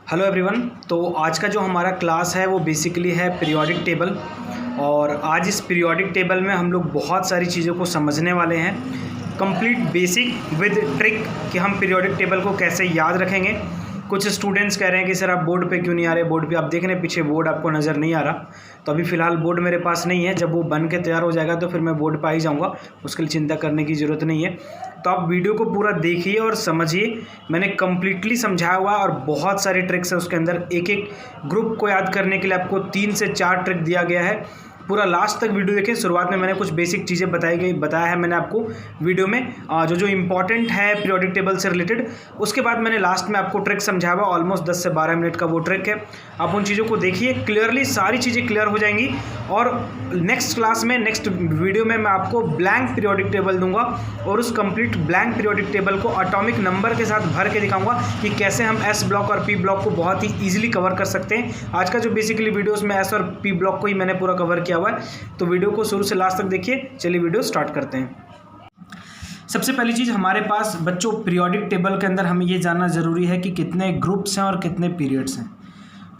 Hello everyone. तो आज का जो हमारा क्लास है वो बेसिकली है पीरियोडिक टेबल। और आज इस पीरियोडिक टेबल में हम लोग बहुत सारी चीज़ों को समझने वाले हैं, कंप्लीट बेसिक विद ट्रिक कि हम पीरियोडिक टेबल को कैसे याद रखेंगे। कुछ स्टूडेंट्स कह रहे हैं कि सर आप बोर्ड पे क्यों नहीं आ रहे, बोर्ड पे आप देख रहे हैं पीछे बोर्ड आपको नज़र नहीं आ रहा। तो अभी फ़िलहाल बोर्ड मेरे पास नहीं है, जब वो बन के तैयार हो जाएगा तो फिर मैं बोर्ड पर ही जाऊँगा, उसके लिए चिंता करने की ज़रूरत नहीं है। तो आप वीडियो को पूरा देखिए और समझिए, मैंने कम्प्लीटली समझाया हुआ और बहुत सारी ट्रिक्स है उसके अंदर। एक एक ग्रुप को याद करने के लिए आपको 3 से 4 ट्रिक दिया गया है। पूरा लास्ट तक वीडियो देखें। शुरुआत में मैंने कुछ बेसिक चीज़ें बताया है मैंने आपको वीडियो में, जो इंपॉर्टेंट है पीरियोडिक टेबल से रिलेटेड। उसके बाद मैंने लास्ट में आपको ट्रिक समझाया हुआ, ऑलमोस्ट 10 से 12 मिनट का वो ट्रिक है। आप उन चीज़ों को देखिए, क्लियरली सारी चीज़ें क्लियर हो जाएंगी। और नेक्स्ट क्लास में, नेक्स्ट वीडियो में मैं आपको ब्लैंक पीरियोडिक टेबल दूंगा और उस कंप्लीट ब्लैंक पीरियोडिक टेबल को एटॉमिक नंबर के साथ भर के दिखाऊंगा कि कैसे हम एस ब्लॉक और पी ब्लॉक को बहुत ही ईजिली कवर कर सकते हैं। आज का जो बेसिकली वीडियोस में एस और पी ब्लॉक को ही मैंने पूरा कवर किया हुआ है, तो वीडियो को शुरू से लास्ट तक देखिए। चलिए वीडियो स्टार्ट करते हैं। सबसे पहली चीज़ हमारे पास बच्चों पीरियोडिक टेबल के अंदर हमें ये जानना ज़रूरी है कि कितने ग्रुप्स हैं और कितने पीरियड्स हैं।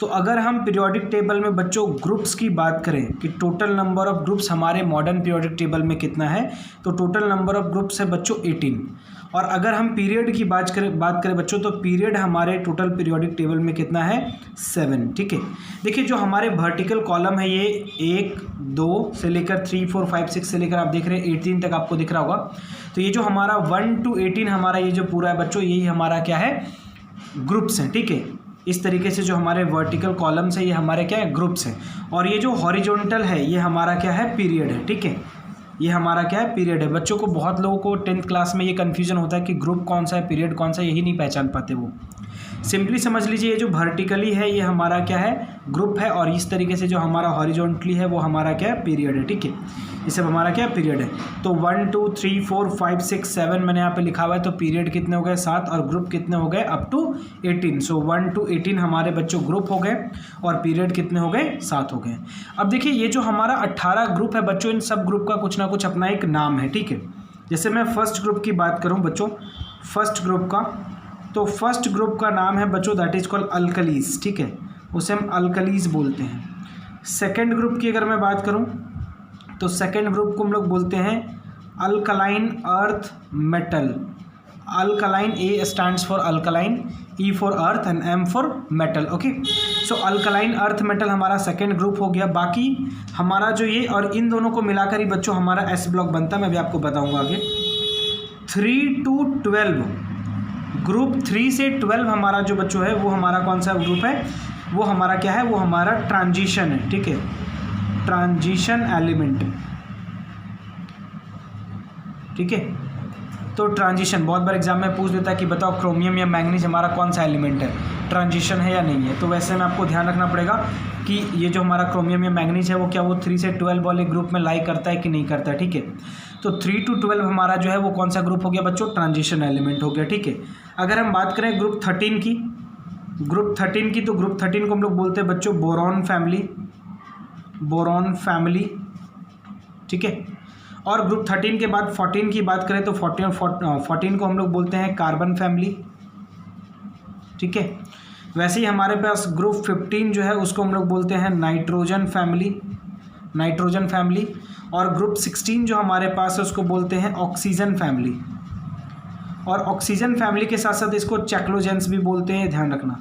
तो अगर हम पीरियोडिक टेबल में बच्चों ग्रुप्स की बात करें कि टोटल नंबर ऑफ ग्रुप्स हमारे मॉडर्न पीरियोडिक टेबल में कितना है, तो टोटल नंबर ऑफ ग्रुप्स है बच्चों 18। और अगर हम पीरियड की बात करें बच्चों, तो पीरियड हमारे टोटल पीरियोडिक टेबल में कितना है, 7। ठीक है, देखिए जो हमारे वर्टिकल कॉलम है ये 1, 2 से लेकर 3, 4, 5, 6 से लेकर आप देख रहे हैं 18 तक आपको दिख रहा होगा। तो ये जो हमारा 1 to 18 हमारा ये जो पूरा है बच्चों, यही हमारा क्या है, ग्रुप्स हैं। ठीक है, इस तरीके से जो हमारे वर्टिकल कॉलम्स है ये हमारे क्या है, ग्रुप्स हैं। और ये जो हॉरिजॉन्टल है ये हमारा क्या है, पीरियड है। ठीक है, ये हमारा क्या है, पीरियड है। बच्चों को, बहुत लोगों को 10th क्लास में ये कन्फ्यूजन होता है कि ग्रुप कौन सा है, पीरियड कौन सा है, यही नहीं पहचान पाते वो। सिंपली समझ लीजिए, ये जो वर्टिकली है ये हमारा क्या है, ग्रुप है। और इस तरीके से जो हमारा हॉरिजॉन्टली है वो हमारा क्या है, पीरियड है। ठीक है, ये सब हमारा क्या है, पीरियड है। तो 1, 2, 3, 4, 5, 6, 7 मैंने यहाँ पे लिखा हुआ है। तो पीरियड कितने हो गए, 7, और ग्रुप कितने हो गए, अप टू 18। सो 1 to 18 हमारे बच्चों ग्रुप हो गए और पीरियड कितने हो गए, 7 हो गए। अब देखिए ये जो हमारा 18 ग्रुप है बच्चों, इन सब ग्रुप का कुछ ना कुछ अपना एक नाम है। ठीक है, जैसे मैं फर्स्ट ग्रुप की बात करूँ बच्चों, फर्स्ट ग्रुप का, तो फर्स्ट ग्रुप का नाम है बच्चों दैट इज कॉल्ड अल्कलीज। ठीक है, उसे हम अल्कलीज बोलते हैं। सेकेंड ग्रुप की अगर मैं बात करूं, तो सेकेंड ग्रुप को हम लोग बोलते हैं alkaline earth metal. Alkaline, A stands for alkaline, E for earth and M for metal. Okay, so alkaline earth metal हमारा सेकेंड ग्रुप हो गया। बाकी हमारा जो ये और इन दोनों को मिलाकर ही बच्चों हमारा एस ब्लॉक बनता है, मैं भी आपको बताऊंगा आगे। 3 to 12, ग्रुप 3 से 12 हमारा जो बच्चों है वो हमारा कौन सा ग्रुप है, वो हमारा क्या है, वो हमारा ट्रांजिशन है। ठीक है, ट्रांजिशन एलिमेंट। ठीक है, तो ट्रांजिशन बहुत बार एग्जाम में पूछ देता है कि बताओ क्रोमियम या मैंगनीज हमारा कौन सा एलिमेंट है, ट्रांजिशन है या नहीं है। तो वैसे में आपको ध्यान रखना पड़ेगा कि ये जो हमारा क्रोमियम या मैंगनीज है वो क्या, वो 3 से 12 वाले ग्रुप में लाई करता है कि नहीं करता है। ठीक है, तो 3 to 12 हमारा जो है वो कौन सा ग्रुप हो गया बच्चों, ट्रांजिशन एलिमेंट हो गया। ठीक है, अगर हम बात करें ग्रुप 13 की, ग्रुप 13 की, तो ग्रुप 13 को हम लोग बोलते हैं बच्चों बोरॉन फैमिली, बोरॉन फैमिली। ठीक है, और ग्रुप 13 के बाद 14 की बात करें तो 14 को हम लोग बोलते हैं कार्बन फैमिली। ठीक है, वैसे ही हमारे पास ग्रुप 15 जो है उसको हम लोग बोलते हैं नाइट्रोजन फैमिली, नाइट्रोजन फैमिली। और ग्रुप 16 जो हमारे पास है उसको बोलते हैं ऑक्सीजन फैमिली। और ऑक्सीजन फैमिली के साथ साथ इसको चैक्लोजेंस भी बोलते हैं, ध्यान रखना,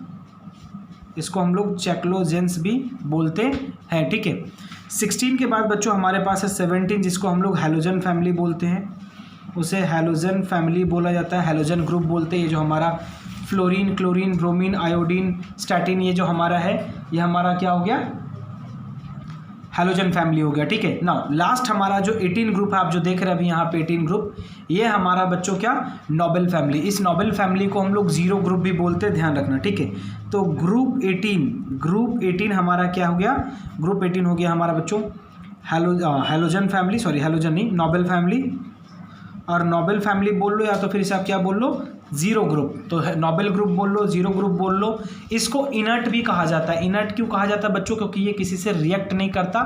इसको हम लोग चैक्लोजेंस भी बोलते हैं। ठीक है, 16 के बाद बच्चों हमारे पास है 17, जिसको हम लोग हैलोजन फैमिली बोलते हैं, उसे हैलोजन फैमिली बोला जाता है, हैलोजन ग्रुप बोलते हैं। ये जो हमारा fluorine, chlorine, bromine, iodine, statin, ये जो हमारा है ये हमारा क्या हो गया, हैलोजन फैमिली हो गया। ठीक है, नाउ लास्ट हमारा जो 18 ग्रुप है, आप जो देख रहे हैं अभी यहाँ पे 18 ग्रुप, ये हमारा बच्चों क्या, नोबेल फैमिली। इस नोबेल फैमिली को हम लोग 0 ग्रुप भी बोलते हैं, ध्यान रखना। ठीक है, तो ग्रुप 18 हमारा क्या हो गया, ग्रुप 18 हो गया हमारा बच्चों हैलोजन फैमिली, सॉरी हैलोजन नहीं, नोबेल फैमिली। और नोबेल फैमिली बोल लो या तो फिर इसे आप क्या बोल लो, 0 ग्रुप। तो नोबेल ग्रुप बोल लो, 0 ग्रुप बोल लो। इसको इनर्ट भी कहा जाता है। इनर्ट क्यों कहा जाता है बच्चों, क्योंकि ये किसी से रिएक्ट नहीं करता।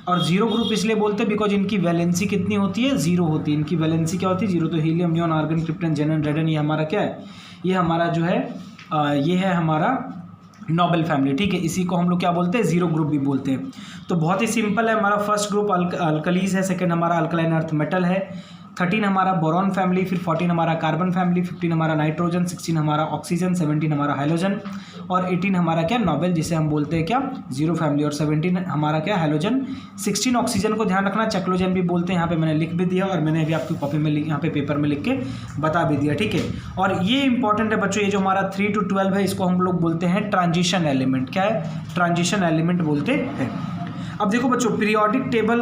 और 0 ग्रुप इसलिए बोलते हैं बिकॉज इनकी वैलेंसी कितनी होती है, 0 होती है। इनकी वैलेंसी क्या होती है, 0। तो हीलियम, नियॉन, आर्गन, क्रिप्टन, जेनन, रेडन, ये हमारा क्या है, ये हमारा जो है ये है हमारा नोबेल फैमिली, ठीक है। इसी को हम लोग क्या बोलते हैं, जीरो ग्रुप भी बोलते हैं। तो बहुत ही सिंपल है, हमारा फर्स्ट ग्रुप अल्कलीज है, सेकंड हमारा अल्कलाइन अर्थ मेटल है, 13 हमारा बोरॉन फैमिली, फिर 14 हमारा कार्बन फैमिली, 15 हमारा नाइट्रोजन, 16 हमारा ऑक्सीजन, 17 हमारा हाइड्रोजन और 18 हमारा क्या नोबेल, जिसे हम बोलते हैं क्या जीरो फैमिली, और 17 हमारा क्या हाइड्रोजन, 16 ऑक्सीजन को ध्यान रखना चैक्लोजन भी बोलते हैं। यहाँ पे मैंने लिख भी दिया और मैंने भी आपकी कॉपी में यहाँ पे पेपर में लिख के बता भी दिया, ठीक है। और ये इंपॉर्टेंट है बच्चों, ये जो हमारा 3 to 12 है इसको हम लोग बोलते हैं ट्रांजिशन एलिमेंट। क्या है, ट्रांजिशन एलिमेंट बोलते हैं। अब देखो बच्चों, पीरियोडिक टेबल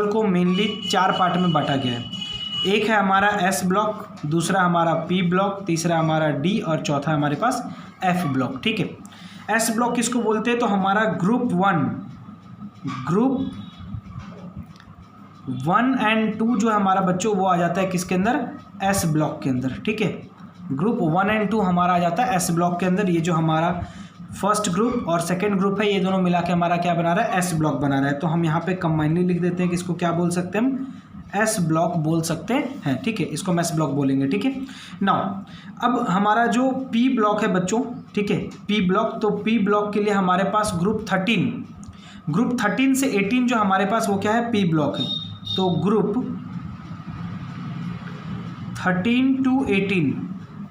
को मेनली 4 पार्ट में बांटा गया है। एक है हमारा एस ब्लॉक, दूसरा हमारा पी ब्लॉक, तीसरा हमारा डी और चौथा हमारे पास एफ ब्लॉक, ठीक है। एस ब्लॉक किसको बोलते हैं, तो हमारा ग्रुप 1 and 2 जो है हमारा बच्चों वो आ जाता है किसके अंदर, एस ब्लॉक के अंदर, ठीक है। ग्रुप 1 and 2 हमारा आ जाता है एस ब्लॉक के अंदर। ये जो हमारा फर्स्ट ग्रुप और सेकंड ग्रुप है, ये दोनों मिला के हमारा क्या बना रहा है, एस ब्लॉक बना रहा है। तो हम यहाँ पे कंबाइनली लिख देते हैं कि इसको क्या बोल सकते हैं, हम एस ब्लॉक बोल सकते हैं, ठीक है। इसको हम एस ब्लॉक बोलेंगे, ठीक है। नाउ अब हमारा जो पी ब्लॉक है बच्चों, ठीक है, पी ब्लॉक, तो पी ब्लॉक के लिए हमारे पास ग्रुप 13 से 18 जो हमारे पास वो क्या है, पी ब्लॉक है। तो ग्रुप 13 to 18,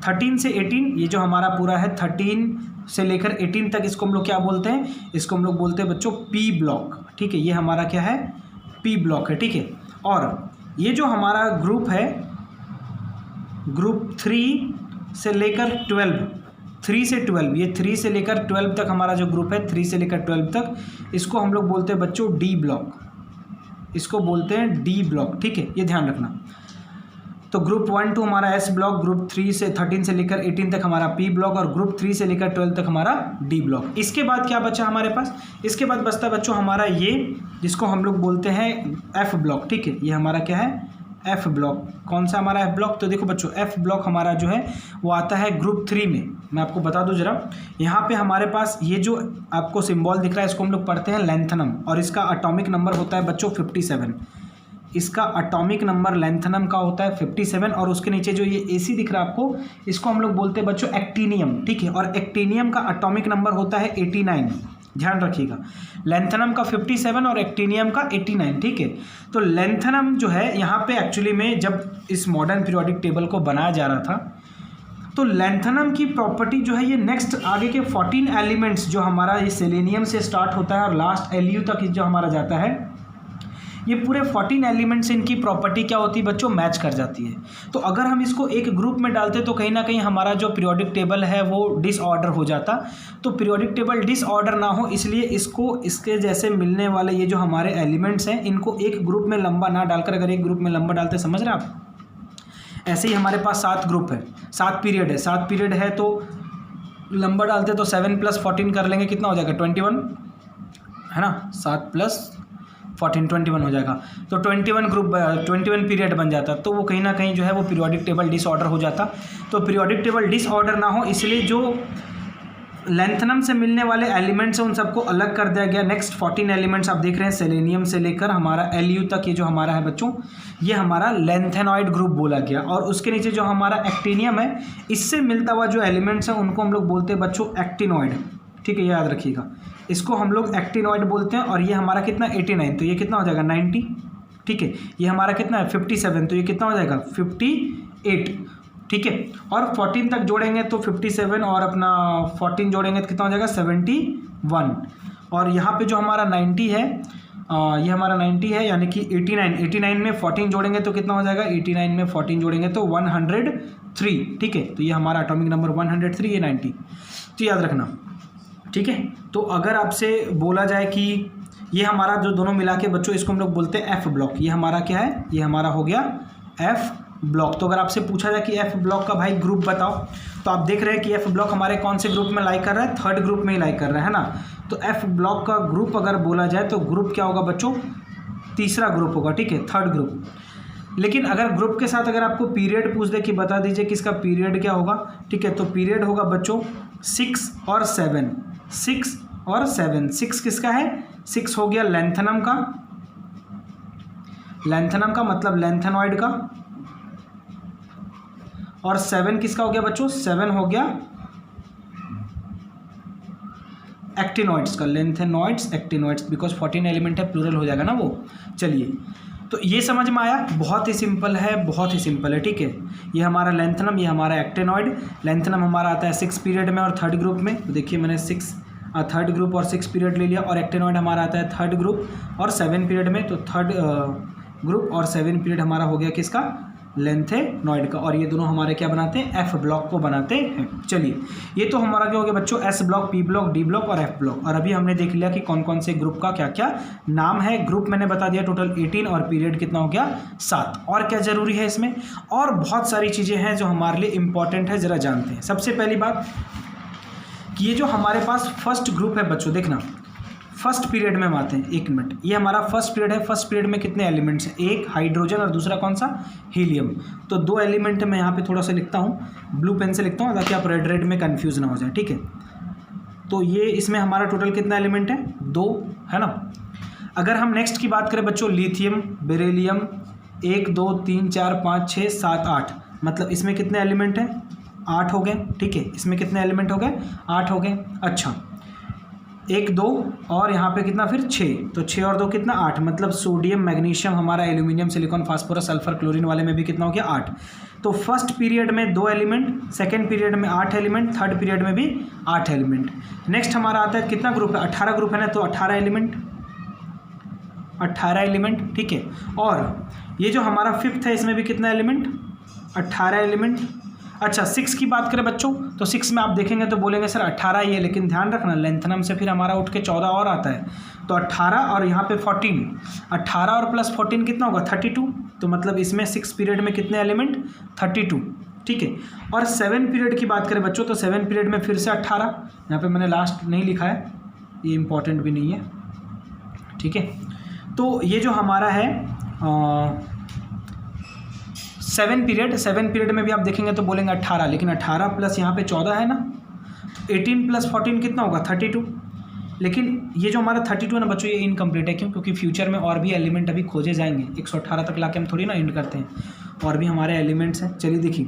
13 से 18 ये जो हमारा पूरा है 13 से लेकर 18 तक, इसको हम लोग क्या बोलते हैं, इसको हम लोग बोलते हैं बच्चों पी ब्लॉक, ठीक है। ये हमारा क्या है, पी ब्लॉक है, ठीक है। और ये जो हमारा ग्रुप है, ग्रुप 3 से लेकर 12, 3 से 12, ये 3 से लेकर 12 तक हमारा जो ग्रुप है, 3 से लेकर 12 तक, इसको हम लोग बोलते हैं बच्चों डी ब्लॉक, इसको बोलते हैं डी ब्लॉक, ठीक है। ये ध्यान रखना। तो ग्रुप 1 to हमारा एस ब्लॉक, ग्रुप 3 से 13 से लेकर 18 तक हमारा पी ब्लॉक और ग्रुप 3 से लेकर 12 तक हमारा डी ब्लॉक। इसके बाद क्या बचा हमारे पास, इसके बाद बचता है बच्चों हमारा ये जिसको हम लोग बोलते हैं एफ ब्लॉक, ठीक है। ये हमारा क्या है, एफ ब्लॉक। कौन सा हमारा एफ ब्लॉक, तो देखो बच्चों एफ ब्लॉक हमारा जो है वो आता है ग्रुप 3 में। मैं आपको बता दूं जरा, यहाँ पे हमारे पास ये जो आपको सिंबल दिख रहा है इसको हम लोग पढ़ते हैं लैंथनम, और इसका एटॉमिक नंबर होता है बच्चों 57। इसका एटॉमिक नंबर लैंथनम का होता है 57, और उसके नीचे जो ये एसी दिख रहा है आपको, इसको हम लोग बोलते हैं बच्चों एक्टीनियम, ठीक है। और एक्टीनियम का एटॉमिक नंबर होता है 89, ध्यान रखिएगा। लैंथनम का 57 और एक्टीनियम का 89, ठीक है। तो लैंथनम जो है यहाँ पे एक्चुअली में जब इस मॉडर्न पीरियोडिक टेबल को बनाया जा रहा था, तो लैंथनम की प्रॉपर्टी जो है ये नेक्स्ट आगे के 14 एलिमेंट्स जो हमारा ये सेलेनियम से स्टार्ट होता है और लास्ट एलयू तक जो हमारा जाता है, ये पूरे 14 एलिमेंट्स से इनकी प्रॉपर्टी क्या होती है बच्चों, मैच कर जाती है। तो अगर हम इसको एक ग्रुप में डालते तो कहीं ना कहीं हमारा जो पीरियोडिक टेबल है वो डिसऑर्डर हो जाता। तो पीरियोडिक टेबल डिसऑर्डर ना हो इसलिए इसको इसके जैसे मिलने वाले ये जो हमारे एलिमेंट्स हैं इनको एक ग्रुप में लंबा ना डालकर अगर एक ग्रुप में लंबा डालते, समझ रहे आप। ऐसे ही हमारे पास 7 ग्रुप है, 7 पीरियड है, 7 पीरियड है तो लंबा डालते तो 7 + 14 कर लेंगे, कितना हो जाएगा 21, है ना। 7 + 14 21 हो जाएगा। तो 21 ग्रुप 21 पीरियड बन जाता। तो वो कहीं ना कहीं जो है वो पीरियोडिक टेबल डिसऑर्डर हो जाता। तो पीरियोडिक टेबल डिसऑर्डर ना हो इसलिए जो लैंथनम से मिलने वाले एलिमेंट्स हैं उन सबको अलग कर दिया गया। नेक्स्ट 14 एलिमेंट्स आप देख रहे हैं सेलेनियम से लेकर हमारा एलयू तक, ये जो हमारा है बच्चों ये हमारा लैंथेनॉइड ग्रुप बोला गया। और उसके नीचे जो हमारा एक्टीनियम है इससे मिलता हुआ जो एलिमेंट्स हैं उनको हम लोग बोलते हैं बच्चों एक्टिनॉइड, ठीक है, याद रखिएगा। इसको हम लोग एक्टिनॉइड बोलते हैं। और ये हमारा कितना 89, तो ये कितना हो जाएगा 90, ठीक है। ये हमारा कितना है 57, तो ये कितना हो जाएगा 58, ठीक है। और 14 तक जोड़ेंगे तो 57 और अपना 14 जोड़ेंगे तो कितना हो जाएगा 71। और यहाँ पे जो हमारा 90 है ये हमारा 90 है, यानी कि 89 में 14 जोड़ेंगे तो कितना हो जाएगा 89 में 14 जोड़ेंगे तो 103, ठीक है। तो ये हमारा एटॉमिक नंबर 103, ये 90, तो याद रखना, ठीक है। तो अगर आपसे बोला जाए कि ये हमारा जो दोनों मिला के बच्चों इसको हम लोग बोलते हैं एफ ब्लॉक, ये हमारा क्या है, ये हमारा हो गया एफ ब्लॉक। तो अगर आपसे पूछा जाए कि एफ ब्लॉक का भाई ग्रुप बताओ, तो आप देख रहे हैं कि एफ ब्लॉक हमारे कौन से ग्रुप में लाइक कर रहा है, 3rd ग्रुप में ही लाइक कर रहा है ना। तो एफ ब्लॉक का ग्रुप अगर बोला जाए तो ग्रुप क्या होगा बच्चों, 3रा ग्रुप होगा, ठीक है, 3rd ग्रुप। लेकिन अगर ग्रुप के साथ अगर आपको पीरियड पूछ दे कि बता दीजिए कि इसका पीरियड क्या होगा, ठीक है, तो पीरियड होगा बच्चों 6 और 7, 6 और 7। 6 किसका है, 6 हो गया लैंथनम का, लैंथनम का मतलब लैंथेनॉइड का। और 7 किसका हो गया बच्चों, 7 हो गया एक्टिनॉइड्स का, लेंथेनॉइड्स एक्टिनॉइड्स, बिकॉज 14 एलिमेंट है, प्लूरल हो जाएगा ना वो। चलिए, तो ये समझ में आया, बहुत ही सिंपल है, बहुत ही सिंपल है, ठीक है। ये हमारा लेंथनम, ये हमारा एक्टिनॉइड। लेंथनम हमारा आता है 6 पीरियड में और 3rd ग्रुप में, तो देखिए मैंने 3rd ग्रुप और 6 पीरियड ले लिया। और एक्टिनॉइड हमारा आता है 3rd ग्रुप और 7 पीरियड में, तो 3rd ग्रुप और 7 पीरियड हमारा हो गया किसका, लेंथेनॉइड का। और ये दोनों हमारे क्या बनाते हैं, एफ ब्लॉक को बनाते हैं। चलिए, ये तो हमारा क्या हो गया बच्चों, S block, P block, D block और एफ ब्लॉक। और अभी हमने देख लिया कि कौन कौन से ग्रुप का क्या क्या नाम है। ग्रुप मैंने बता दिया टोटल 18 और पीरियड कितना हो गया 7। और क्या जरूरी है इसमें, और बहुत सारी चीज़ें हैं जो हमारे लिए इंपॉर्टेंट है, ज़रा जानते हैं। सबसे पहली बात कि ये जो हमारे पास फर्स्ट ग्रुप है बच्चों, देखना फर्स्ट पीरियड में हम आते हैं। 1 मिनट, ये हमारा फर्स्ट पीरियड है। फर्स्ट पीरियड में कितने एलिमेंट्स हैं, एक हाइड्रोजन और दूसरा कौन सा, हीलियम। तो 2 एलिमेंट मैं यहाँ पे थोड़ा सा लिखता हूँ, ब्लू पेन से लिखता हूँ ताकि आप रेड में कंफ्यूज ना हो जाए, ठीक है। तो ये इसमें हमारा टोटल कितना एलिमेंट है, 2 है ना। अगर हम नेक्स्ट की बात करें बच्चों, लिथियम, बेरिलियम, 1 2 3 4 5 6 7 8, मतलब इसमें कितने एलिमेंट हैं, 8 हो गए, ठीक है। इसमें कितने एलिमेंट हो गए, 8 हो गए। अच्छा, 1 2 और यहाँ पे कितना फिर 6, तो 6 और 2 कितना 8, मतलब सोडियम, मैग्नीशियम, हमारा aluminium, silicon, phosphorus, sulphur, chlorine वाले में भी कितना हो गया 8। तो फर्स्ट पीरियड में 2 एलिमेंट, सेकेंड पीरियड में 8 एलिमेंट, थर्ड पीरियड में भी 8 एलिमेंट। नेक्स्ट हमारा आता है कितना ग्रुप है, 18 ग्रुप है ना, तो 18 एलिमेंट, 18 एलिमेंट, ठीक है। और ये जो हमारा फिफ्थ है, इसमें भी कितना एलिमेंट, 18 एलिमेंट। अच्छा, 6 की बात करें बच्चों, तो 6 में आप देखेंगे तो बोलेंगे सर 18 ही है, लेकिन ध्यान रखना लेंथनम से फिर हमारा उठ के 14 और आता है, तो 18 और यहाँ पे 14, 18 और प्लस 14 कितना होगा 32। तो मतलब इसमें 6 पीरियड में कितने एलिमेंट, 32, ठीक है। और 7 पीरियड की बात करें बच्चों, तो 7 पीरियड में फिर से 18, यहाँ पे मैंने लास्ट नहीं लिखा है, ये इंपॉर्टेंट भी नहीं है, ठीक है। तो ये जो हमारा है 7 पीरियड में भी आप देखेंगे तो बोलेंगे 18, लेकिन 18 प्लस यहाँ पे 14 है ना, 18 प्लस 14 कितना होगा 32। लेकिन ये जो हमारा 32 है ना बच्चों, ये इनकम्प्लीट है, क्यों, क्योंकि फ्यूचर में और भी एलिमेंट अभी खोजे जाएंगे। 118 तक लाके हम थोड़ी ना एंड करते हैं, और भी हमारे एलिमेंट्स हैं। चलिए देखिए,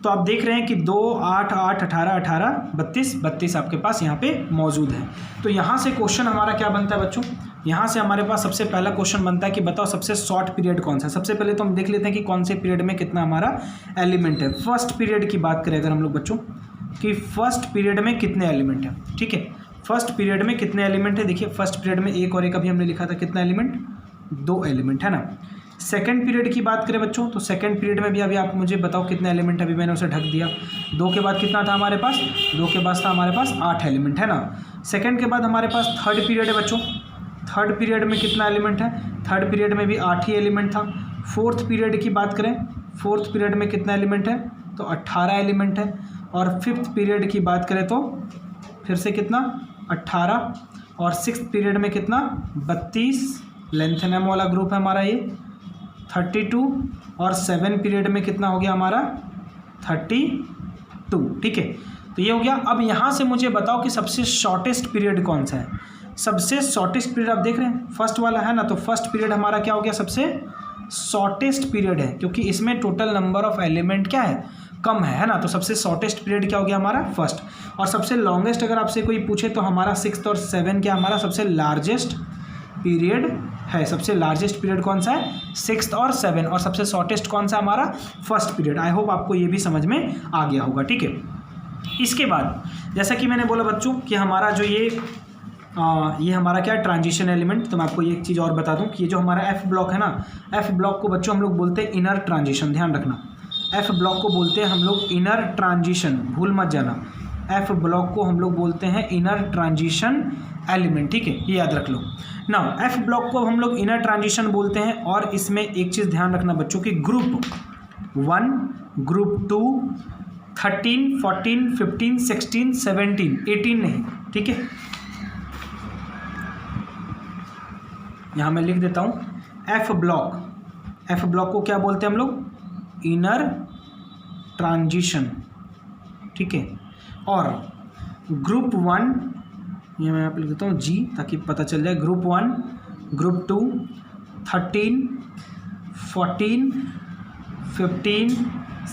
तो आप देख रहे हैं कि 2 8 8 18 18 32 32 आपके पास यहाँ पे मौजूद है। तो यहाँ से क्वेश्चन हमारा क्या बनता है बच्चों, यहाँ से हमारे पास सबसे पहला क्वेश्चन बनता है कि बताओ सबसे शॉर्ट पीरियड कौन सा है। सबसे पहले तो हम देख लेते हैं कि कौन से पीरियड में कितना हमारा एलिमेंट है। फर्स्ट पीरियड की बात करें अगर हम लोग बच्चों, कि फर्स्ट पीरियड में कितने एलिमेंट है, ठीक है। फर्स्ट पीरियड में कितने एलिमेंट है, देखिए फर्स्ट पीरियड में 1 और 1 अभी हमने लिखा था, कितना एलिमेंट, 2 एलिमेंट है ना। सेकंड पीरियड की बात करें बच्चों, तो सेकंड पीरियड में भी अभी आप मुझे बताओ कितने एलिमेंट, अभी मैंने उसे ढक दिया। 2 के बाद कितना था हमारे पास, 2 के बाद था हमारे पास 8 एलिमेंट है ना। सेकंड के बाद हमारे पास थर्ड पीरियड है बच्चों, थर्ड पीरियड में कितना एलिमेंट है, थर्ड पीरियड में भी 8 ही एलिमेंट था। फोर्थ पीरियड की बात करें, फोर्थ पीरियड में कितना एलिमेंट है, तो 18 एलिमेंट है। और फिफ्थ पीरियड की बात करें तो फिर से कितना 18, और सिक्स्थ पीरियड में कितना 32, लेंथेनम वाला ग्रुप है हमारा ये 32, और 7 पीरियड में कितना हो गया हमारा 32, ठीक है। तो ये हो गया। अब यहाँ से मुझे बताओ कि सबसे शॉर्टेस्ट पीरियड कौन सा है। सबसे शॉर्टेस्ट पीरियड आप देख रहे हैं फर्स्ट वाला है ना, तो फर्स्ट पीरियड हमारा क्या हो गया, सबसे शॉर्टेस्ट पीरियड है, क्योंकि इसमें टोटल नंबर ऑफ एलिमेंट क्या है, कम है ना। तो सबसे शॉर्टेस्ट पीरियड क्या हो गया हमारा फर्स्ट। और सबसे लॉन्गेस्ट अगर आपसे कोई पूछे तो हमारा 6 और 7 क्या हमारा सबसे लार्जेस्ट पीरियड है। सबसे लार्जेस्ट पीरियड कौन सा है, 6 और 7, और सबसे शॉर्टेस्ट कौन सा हमारा फर्स्ट पीरियड। आई होप आपको ये भी समझ में आ गया होगा, ठीक है। इसके बाद जैसा कि मैंने बोला बच्चों कि हमारा जो ये हमारा क्या है ट्रांजिशन एलिमेंट। तो मैं आपको एक चीज़ और बता दूं कि ये जो हमारा एफ ब्लॉक है ना, एफ ब्लॉक को बच्चों हम लोग बोलते हैं इनर ट्रांजिशन, ध्यान रखना। एफ ब्लॉक को बोलते हैं हम लोग इनर ट्रांजिशन, भूल मत जाना। एफ ब्लॉक को हम लोग बोलते हैं इनर ट्रांजिशन एलिमेंट, ठीक है, ये याद रख लो ना। एफ ब्लॉक को हम लोग इनर ट्रांजिशन बोलते हैं। और इसमें एक चीज़ ध्यान रखना बच्चों कि ग्रुप 1, ग्रुप 2, 13, 14, 15, 16, 17, 18 नहीं, ठीक है। यहाँ मैं लिख देता हूँ एफ ब्लॉक। एफ ब्लॉक को क्या बोलते हैं हम लोग, इनर ट्रांजिशन, ठीक है। और ग्रुप 1 ये मैं यहाँ पे लिख देता हूँ जी, ताकि पता चल जाए। ग्रुप 1, ग्रुप 2, 13, 14, 15,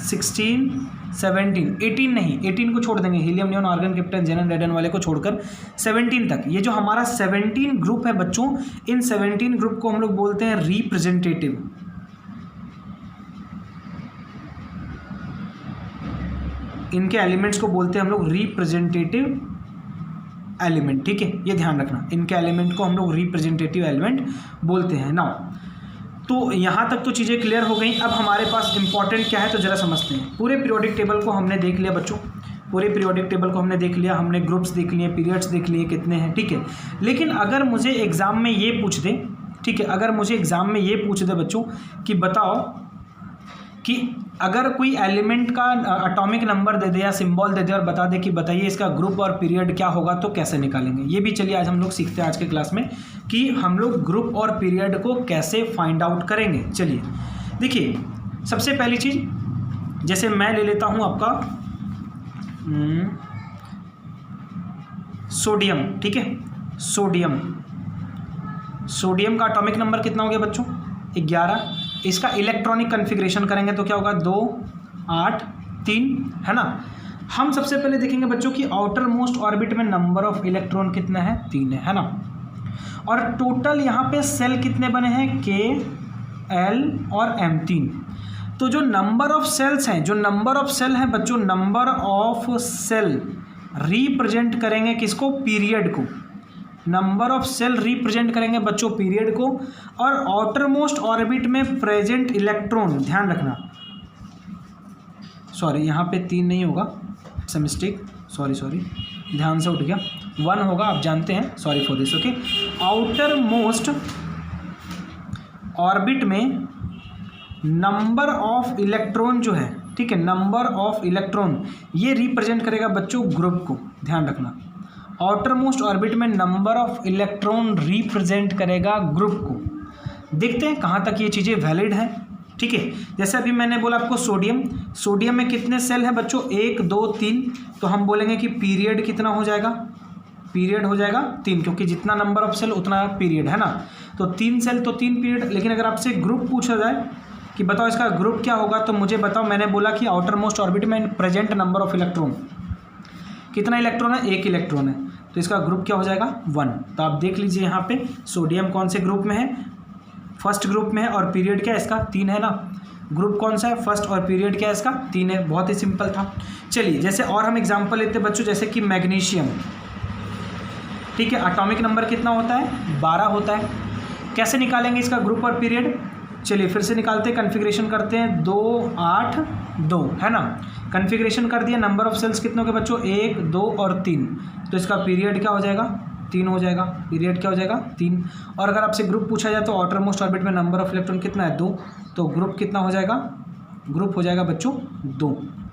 16, 17, 18 नहीं, 18 को छोड़ देंगे, हीलियम, नियॉन, आर्गन, क्रिप्टन, जेनन, रेडन वाले को छोड़कर 17 तक, ये जो हमारा 17 ग्रुप है बच्चों, इन 17 ग्रुप को हम लोग बोलते हैं रिप्रेजेंटेटिव। इनके एलिमेंट्स को बोलते हैं हम लोग रिप्रेजेंटेटिव एलिमेंट, ठीक है, ये ध्यान रखना, इनके एलिमेंट को हम लोग रिप्रेजेंटेटिव एलिमेंट बोलते हैं ना। तो यहाँ तक तो चीज़ें क्लियर हो गई। अब हमारे पास इंपॉर्टेंट क्या है तो ज़रा समझते हैं। पूरे पीरियोडिक टेबल को हमने देख लिया बच्चों, पूरे पीरियोडिक टेबल को हमने देख लिया, हमने ग्रुप्स देख लिए, पीरियड्स देख लिए कितने हैं, ठीक है। लेकिन अगर मुझे एग्ज़ाम में ये पूछ दे, ठीक है, अगर मुझे एग्ज़ाम में ये पूछ दे बच्चों कि बताओ कि अगर कोई एलिमेंट का एटॉमिक नंबर दे दे या सिंबल दे दे और बता दे कि बताइए इसका ग्रुप और पीरियड क्या होगा, तो कैसे निकालेंगे, ये भी चलिए आज हम लोग सीखते हैं आज के क्लास में कि हम लोग ग्रुप और पीरियड को कैसे फाइंड आउट करेंगे। चलिए देखिए, सबसे पहली चीज़, जैसे मैं ले लेता हूँ आपका सोडियम, ठीक है, सोडियम का एटॉमिक नंबर कितना हो गया बच्चों, 11। इसका इलेक्ट्रॉनिक कन्फिग्रेशन करेंगे तो क्या होगा, 2, 8, 3, है ना। हम सबसे पहले देखेंगे बच्चों कि आउटर मोस्ट ऑर्बिट में नंबर ऑफ इलेक्ट्रॉन कितना है, 3 है ना। और टोटल यहाँ पे सेल कितने बने हैं, K, L और M, 3। तो जो नंबर ऑफ सेल्स हैं, जो नंबर ऑफ सेल हैं बच्चों, नंबर ऑफ सेल रिप्रेजेंट करेंगे किसको, पीरियड को। नंबर ऑफ सेल रिप्रेजेंट करेंगे बच्चों पीरियड को। और आउटर मोस्ट ऑर्बिट में प्रेजेंट इलेक्ट्रॉन, ध्यान रखना, सॉरी यहाँ पे 3 नहीं होगा, इट्स अ मिस्टेक, सॉरी ध्यान से उठ गया, 1 होगा, आप जानते हैं, sorry for this, okay. Outer most orbit में नंबर ऑफ इलेक्ट्रॉन जो है, ठीक है, नंबर ऑफ इलेक्ट्रॉन ये रिप्रेजेंट करेगा बच्चों ग्रुप को, ध्यान रखना। आउटर मोस्ट ऑर्बिट में नंबर ऑफ इलेक्ट्रॉन रिप्रेजेंट करेगा ग्रुप को। देखते हैं कहाँ तक ये चीज़ें वैलिड हैं, ठीक है। जैसे अभी मैंने बोला आपको सोडियम में कितने सेल हैं बच्चों, 1, 2, 3, तो हम बोलेंगे कि पीरियड कितना हो जाएगा, पीरियड हो जाएगा 3, क्योंकि जितना नंबर ऑफ सेल उतना पीरियड है ना। तो 3 सेल तो 3 पीरियड। लेकिन अगर आपसे ग्रुप पूछा जाए कि बताओ इसका ग्रुप क्या होगा, तो मुझे बताओ, मैंने बोला कि आउटर मोस्ट ऑर्बिट में प्रेजेंट नंबर ऑफ इलेक्ट्रॉन, कितना इलेक्ट्रॉन है, 1 इलेक्ट्रॉन है, तो इसका ग्रुप क्या हो जाएगा, 1। तो आप देख लीजिए यहाँ पे सोडियम कौन से ग्रुप में है, फर्स्ट ग्रुप में है, और पीरियड क्या है इसका, 3 है ना। ग्रुप कौन सा है, फर्स्ट, और पीरियड क्या है इसका, 3 है। बहुत ही सिंपल था। चलिए जैसे और हम एग्जांपल लेते हैं बच्चों, जैसे कि मैग्नीशियम, ठीक है, एटॉमिक नंबर कितना होता है, 12 होता है। कैसे निकालेंगे इसका ग्रुप और पीरियड, चलिए फिर से निकालते हैं, कन्फिग्रेशन करते हैं, 2, 8, 2, है ना। कन्फिग्रेशन कर दिया, नंबर ऑफ सेल्स कितने हो गए बच्चों, 1, 2 और 3, तो इसका पीरियड क्या हो जाएगा, 3 हो जाएगा, पीरियड क्या हो जाएगा, 3। और अगर आपसे ग्रुप पूछा जाए तो आउटर मोस्ट ऑर्बिट में नंबर ऑफ इलेक्ट्रॉन कितना है, 2, तो ग्रुप कितना हो जाएगा, ग्रुप हो जाएगा बच्चों 2,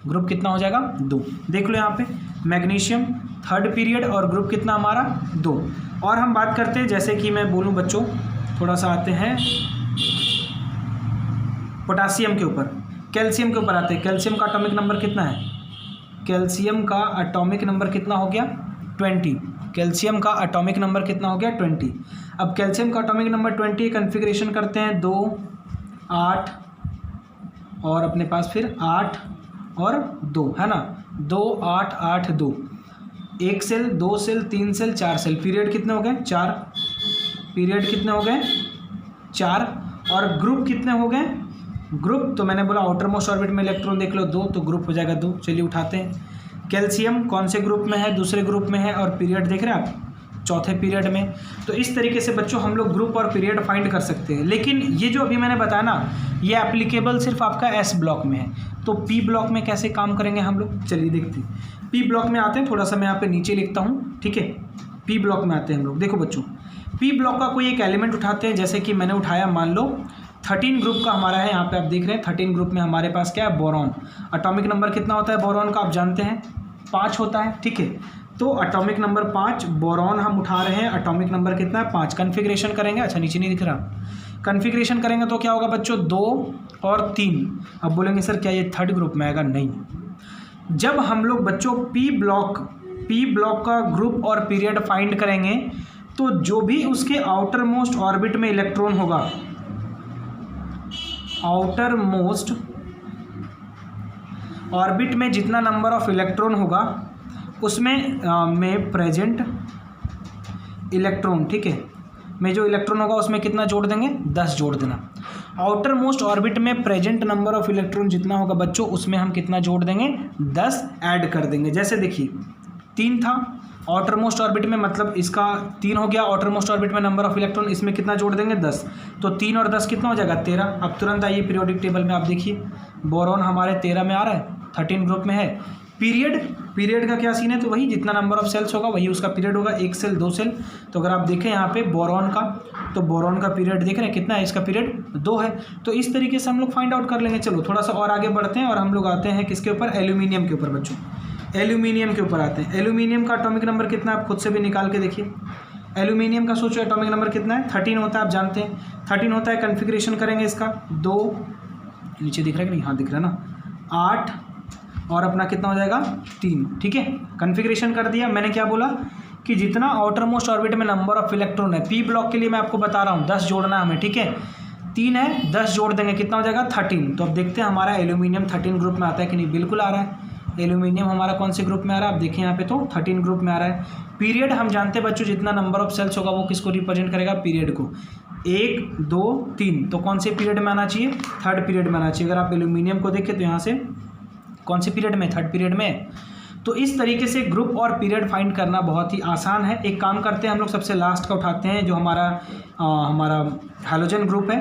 ग्रुप कितना हो जाएगा, 2। देख लो यहाँ पे मैग्नीशियम थर्ड पीरियड और ग्रुप कितना हमारा, 2। और हम बात करते हैं, जैसे कि मैं बोलूँ बच्चों, थोड़ा सा आते हैं पोटासियम के ऊपर, कैल्शियम के ऊपर आते हैं। कैल्शियम का एटॉमिक नंबर कितना है, कैल्शियम का एटॉमिक नंबर कितना हो गया, 20। कैल्शियम का एटॉमिक नंबर कितना हो गया, 20। अब कैल्शियम का एटॉमिक नंबर 20, कन्फिग्रेशन करते हैं, 2, 8 और अपने पास फिर 8 और 2, है ना, 2, 8, 8, 2, 1 cell, 2 cell, 3 cell, 4 cell. Period कितने हो गए, 4, पीरियड कितने हो गए, 4। और ग्रुप कितने हो गए, ग्रुप तो मैंने बोला आउटर मोस्ट ऑर्बिट में इलेक्ट्रॉन देख लो 2, तो ग्रुप हो जाएगा 2। चलिए उठाते हैं, कैल्शियम कौन से ग्रुप में है, दूसरे ग्रुप में है, और पीरियड देख रहे हैं आप, चौथे पीरियड में। तो इस तरीके से बच्चों हम लोग ग्रुप और पीरियड फाइंड कर सकते हैं। लेकिन ये जो अभी मैंने बताया ना, ये एप्लीकेबल सिर्फ आपका एस ब्लॉक में है। तो पी ब्लॉक में कैसे काम करेंगे हम लोग, चलिए देखते हैं। पी ब्लॉक में आते हैं, थोड़ा सा मैं यहाँ पे नीचे लिखता हूँ, ठीक है। पी ब्लॉक में आते हैं हम लोग। देखो बच्चों, पी ब्लॉक का कोई एक एलिमेंट उठाते हैं, जैसे कि मैंने उठाया, मान लो 13 ग्रुप का हमारा है, यहाँ पे आप देख रहे हैं 13 ग्रुप में हमारे पास क्या है, बोरॉन। एटॉमिक नंबर कितना होता है बोरॉन का, आप जानते हैं 5 होता है, ठीक है। तो एटॉमिक नंबर 5 बोरॉन हम उठा रहे हैं, एटॉमिक नंबर कितना है, 5। कन्फिग्रेशन करेंगे, अच्छा नीचे नहीं दिख रहा, कन्फिग्रेशन करेंगे तो क्या होगा बच्चों, 2 और 3। अब बोलेंगे सर क्या ये थर्ड ग्रुप में आएगा, नहीं। जब हम लोग बच्चों पी ब्लॉक का ग्रुप और पीरियड फाइंड करेंगे, तो जो भी उसके आउटर मोस्ट ऑर्बिट में इलेक्ट्रॉन होगा, ऑर्बिट में जितना नंबर ऑफ इलेक्ट्रॉन होगा उसमें में प्रेजेंट इलेक्ट्रॉन, ठीक है, में जो इलेक्ट्रॉन होगा उसमें कितना जोड़ देंगे, 10 जोड़ देना। आउटर मोस्ट ऑर्बिट में प्रेजेंट नंबर ऑफ इलेक्ट्रॉन जितना होगा बच्चों उसमें हम कितना जोड़ देंगे, 10 ऐड कर देंगे। जैसे देखिए 3 था आउटर मोस्ट ऑर्बिट में, मतलब इसका 3 हो गया आउटर मोस्ट ऑर्बिट में नंबर ऑफ इलेक्ट्रॉन, इसमें कितना जोड़ देंगे, 10। तो 3 और 10 कितना हो जाएगा, 13। अब तुरंत आइए पीरियोडिक टेबल में, आप देखिए बोरॉन हमारे 13 में आ रहा है, 13 ग्रुप में है। पीरियड का क्या सीन है, तो वही जितना नंबर ऑफ सेल्स होगा वही उसका पीरियड होगा, 1 सेल 2 सेल। तो अगर आप देखें यहाँ पे बोरॉन का, तो बोरॉन का पीरियड देख रहे हैं कितना है, इसका पीरियड 2 है। तो इस तरीके से हम लोग फाइंड आउट कर लेंगे। चलो थोड़ा सा और आगे बढ़ते हैं और हम लोग आते हैं किसके ऊपर, एल्यूमिनियम के ऊपर बच्चों, एल्यूमिनियम के ऊपर आते हैं। एल्यूमिनियम का एटॉमिक नंबर कितना है, आप खुद से भी निकाल के देखिए। एल्यूमिनियम का सोचो एटॉमिक नंबर कितना है, 13 होता है, आप जानते हैं 13 होता है। कन्फिग्रेशन करेंगे इसका 2, नीचे दिख रहा है कि नहीं, हाँ दिख रहा है ना, 8 और अपना कितना हो जाएगा 3, ठीक है। कन्फिग्रेशन कर दिया। मैंने क्या बोला कि जितना आउटर मोस्ट ऑर्बिट में नंबर ऑफ इलेक्ट्रॉन है, पी ब्लॉक के लिए मैं आपको बता रहा हूँ 10 जोड़ना है हमें, ठीक है। 3 है, 10 जोड़ देंगे, कितना हो जाएगा 13। तो अब देखते हैं हमारा एल्यूमिनियम 13 ग्रुप में आता है कि नहीं, बिल्कुल आ रहा है। एल्यूमिनियम हमारा कौन से ग्रुप में आ रहा है, आप देखिए यहाँ पे तो 13 ग्रुप में आ रहा है। पीरियड हम जानते हैं बच्चों, जितना नंबर ऑफ सेल्स होगा वो किसको रिप्रेजेंट करेगा, पीरियड को। 1 2 3, तो कौन से पीरियड में आना चाहिए, 3rd पीरियड में आना चाहिए। अगर आप एल्यूमिनियम को देखें तो यहाँ से कौन से पीरियड में, 3rd पीरियड में। तो इस तरीके से ग्रुप और पीरियड फाइंड करना बहुत ही आसान है। एक काम करते हैं हम लोग, सबसे लास्ट का उठाते हैं, जो हमारा हैलोजन ग्रुप है,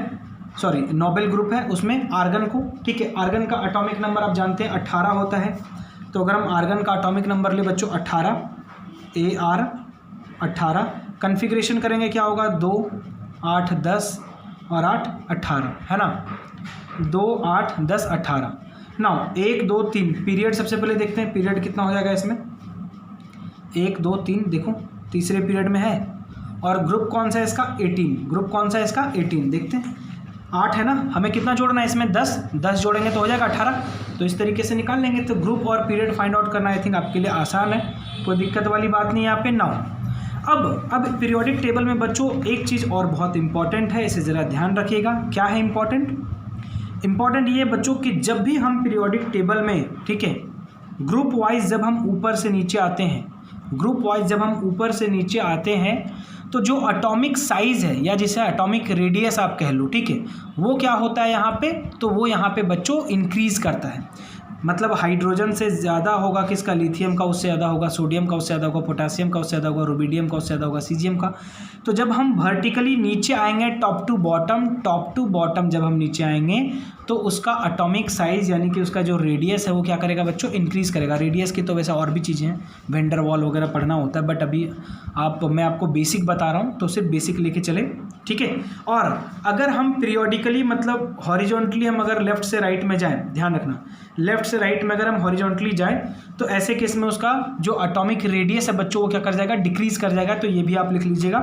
सॉरी नोबेल ग्रुप है, उसमें आर्गन को, ठीक है। आर्गन का एटॉमिक नंबर आप जानते हैं 18 होता है। तो अगर हम आर्गन का एटॉमिक नंबर ले बच्चों 18, AR 18, कन्फिग्रेशन करेंगे क्या होगा, 2 8 10 और 8 18, है ना, 2 8 10 18। नाउ 1 2 3 पीरियड सबसे पहले देखते हैं, पीरियड कितना हो जाएगा इसमें, 1 2 3, देखो तीसरे पीरियड में है। और ग्रुप कौन सा है इसका, 18, ग्रुप कौन सा है इसका 18, देखते हैं 8 है ना, हमें कितना जोड़ना है इसमें, 10 जोड़ेंगे तो हो जाएगा 18। तो इस तरीके से निकाल लेंगे। तो ग्रुप और पीरियड फाइंड आउट करना आई थिंक आपके लिए आसान है, कोई दिक्कत वाली बात नहीं है यहाँ पे। नाउ अब पीरियोडिक टेबल में बच्चों एक चीज़ और बहुत इंपॉर्टेंट है, इसे ज़रा ध्यान रखिएगा। क्या है इंपॉर्टेंट ये बच्चों कि जब भी हम पीरियोडिक टेबल में, ठीक है, ग्रुप वाइज जब हम ऊपर से नीचे आते हैं, ग्रुप वाइज जब हम ऊपर से नीचे आते हैं, तो जो एटॉमिक साइज़ है या जिसे एटॉमिक रेडियस आप कह लो, ठीक है, वो क्या होता है यहाँ पे, तो वो यहाँ पे बच्चों इंक्रीज़ करता है। मतलब हाइड्रोजन से ज़्यादा होगा किसका, लिथियम का, उससे ज़्यादा होगा सोडियम का, उससे ज़्यादा होगा पोटासियम का, उससे ज़्यादा होगा रुबिडियम का, उससे ज़्यादा होगा सीजियम का। तो जब हम वर्टिकली नीचे आएंगे, टॉप टू बॉटम जब हम नीचे आएंगे, तो उसका एटॉमिक साइज़ यानी कि उसका जो रेडियस है वो क्या करेगा बच्चों, इंक्रीज़ करेगा। रेडियस की तो वैसे और भी चीज़ें हैं, वेंडर वॉल वगैरह पढ़ना होता है, बट अभी मैं आपको बेसिक बता रहा हूँ, तो सिर्फ बेसिक लेके चले, ठीक है। और अगर हम पीरियोडिकली मतलब हॉरिजॉन्टली हम अगर लेफ़्ट से राइट में जाएँ, ध्यान रखना, लेफ़्ट से राइट में अगर हम हॉरिजॉन्टली जाएँ तो ऐसे केस में उसका जो एटॉमिक रेडियस है बच्चों वो क्या कर जाएगा, डिक्रीज़ कर जाएगा। तो ये भी आप लिख लीजिएगा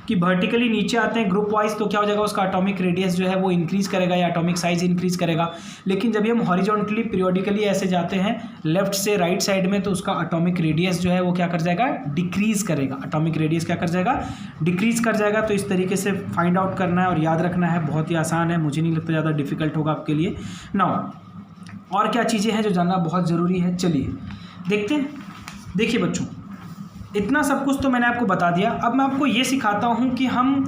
कि वर्टिकली नीचे आते हैं ग्रुप वाइज तो क्या हो जाएगा, उसका एटॉमिक रेडियस जो है वो इंक्रीज़ करेगा या एटॉमिक साइज इंक्रीज़ करेगा। लेकिन जब हम हॉरिजॉन्टली पीरियोडिकली ऐसे जाते हैं लेफ्ट से राइट साइड में, तो उसका एटॉमिक रेडियस जो है वो क्या कर जाएगा, डिक्रीज़ करेगा। एटॉमिक रेडियस क्या कर जाएगा, डिक्रीज़ कर जाएगा। तो इस तरीके से फाइंड आउट करना है और याद रखना है, बहुत ही आसान है, मुझे नहीं लगता ज़्यादा डिफिकल्ट होगा आपके लिए। नाउ और क्या चीज़ें हैं जो जानना बहुत ज़रूरी है, चलिए देखते हैं। देखिए बच्चों, इतना सब कुछ तो मैंने आपको बता दिया। अब मैं आपको ये सिखाता हूँ कि हम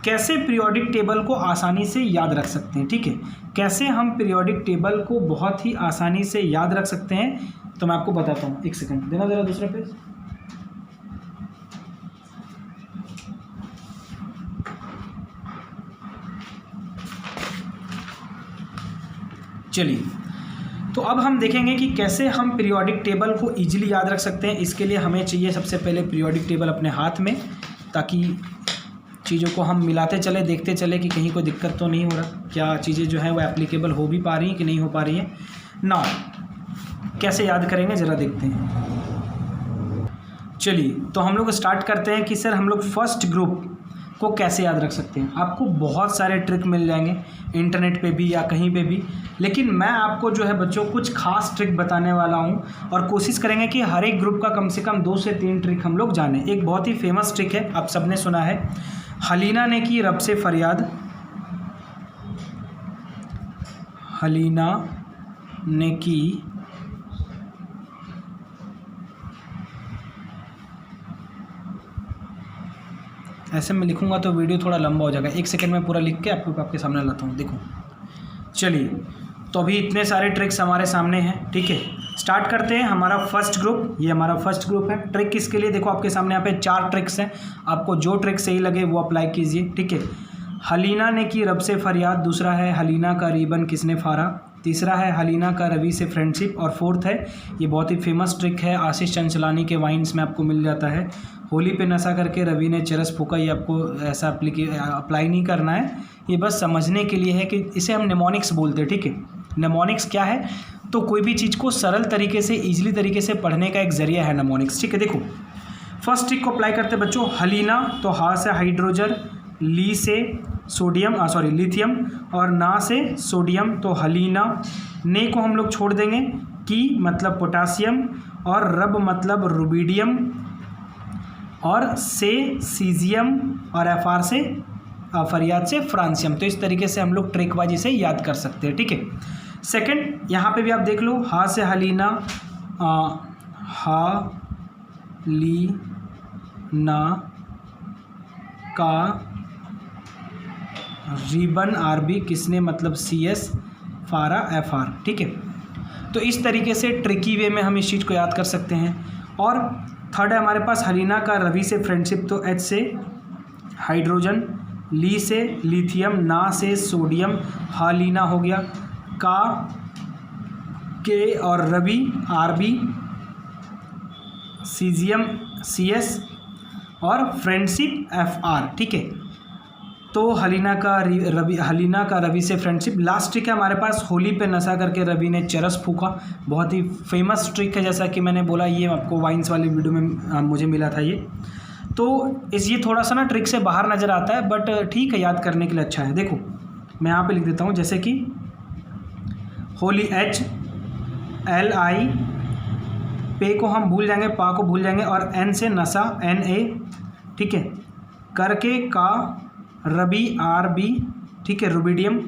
कैसे पीरियोडिक टेबल को आसानी से याद रख सकते हैं, ठीक है। कैसे हम पीरियोडिक टेबल को बहुत ही आसानी से याद रख सकते हैं, तो मैं आपको बताता हूँ। एक सेकंड देना ज़रा, दूसरा पेज। चलिए, तो अब हम देखेंगे कि कैसे हम पीरियोडिक टेबल को इजीली याद रख सकते हैं। इसके लिए हमें चाहिए सबसे पहले पीरियोडिक टेबल अपने हाथ में, ताकि चीज़ों को हम मिलाते चले, देखते चले कि कहीं कोई दिक्कत तो नहीं हो रहा, क्या चीज़ें जो हैं वो एप्लीकेबल हो भी पा रही हैं कि नहीं हो पा रही हैं। नाउ कैसे याद करेंगे ज़रा देखते हैं। चलिए, तो हम लोग स्टार्ट करते हैं कि सर हम लोग फर्स्ट ग्रुप को कैसे याद रख सकते हैं। आपको बहुत सारे ट्रिक मिल जाएंगे इंटरनेट पे भी या कहीं पे भी, लेकिन मैं आपको जो है बच्चों कुछ खास ट्रिक बताने वाला हूँ और कोशिश करेंगे कि हर एक ग्रुप का कम से कम 2 से 3 ट्रिक हम लोग जानें। एक बहुत ही फेमस ट्रिक है, आप सबने सुना है, हलीना ने की रब से फरियाद, हलीना ने की ऐसे में लिखूंगा तो वीडियो थोड़ा लंबा हो जाएगा। 1 सेकंड में पूरा लिख के आपके सामने लाता हूँ। देखो चलिए, तो अभी इतने सारे ट्रिक्स हमारे सामने हैं, ठीक है। स्टार्ट करते हैं। हमारा फर्स्ट ग्रुप, ये हमारा फर्स्ट ग्रुप है। ट्रिक किसके लिए, देखो आपके सामने यहाँ पे 4 ट्रिक्स हैं, आपको जो ट्रिक सही लगे वो अप्लाई कीजिए, ठीक है। हलीना ने की रब से फरियाद, दूसरा है हलीना का रिबन किसने फाड़ा, तीसरा है हलीना का रवि से फ्रेंडशिप, और फोर्थ है, ये बहुत ही फेमस ट्रिक है, आशीष चंचलानी के वाइन्स में आपको मिल जाता है, होली पे नशा करके रवि ने चरस फूका। ये आपको ऐसा अप्लाई नहीं करना है, ये बस समझने के लिए है कि इसे हम निमोनिक्स बोलते हैं, ठीक है। निमोनिक्स क्या है, तो कोई भी चीज़ को सरल तरीके से, ईजिली तरीके से पढ़ने का एक जरिया है निमोनिक्स, ठीक है। देखो फर्स्ट ट्रिक को अप्लाई करते हैं बच्चों। हलीना तो हा से हाइड्रोजन, ली से सोडियम लिथियम, और ना से सोडियम, तो हलीना। ने को हम लोग छोड़ देंगे, की मतलब पोटासियम, और रब मतलब रुबिडियम, और से सीजियम, और एफआर से फरियाद से फ्रांसियम। तो इस तरीके से हम लोग ट्रिकबाजी से याद कर सकते हैं, ठीक है। सेकंड, यहाँ पे भी आप देख लो, हा से हलीना, हा ली ना का रिबन आरबी किसने मतलब सीएस फारा एफआर, ठीक है। तो इस तरीके से ट्रिकी वे में हम इस चीज़ को याद कर सकते हैं। और थर्ड है हमारे पास हलीना का रवि से फ्रेंडशिप, तो एच से हाइड्रोजन, ली से लिथियम, ना से सोडियम, हालीना हो गया, का के और रवि आरबी, सीजियम सीएस, और फ्रेंडशिप एफआर, ठीक है। तो हलीना का रवि से फ्रेंडशिप। लास्ट ट्रिक है हमारे पास, होली पे नशा करके रवि ने चरस फूका, बहुत ही फेमस ट्रिक है, जैसा कि मैंने बोला, ये आपको वाइन्स वाली वीडियो में मुझे मिला था ये। तो ये थोड़ा सा ना ट्रिक से बाहर नज़र आता है, बट ठीक है, याद करने के लिए अच्छा है। देखो मैं यहाँ पे लिख देता हूँ, जैसे कि होली HLI, पे को हम भूल जाएंगे, पा को भूल जाएंगे, और एन से नशा NA, ठीक है, करके का रबी RB, ठीक है, रुबिडियम,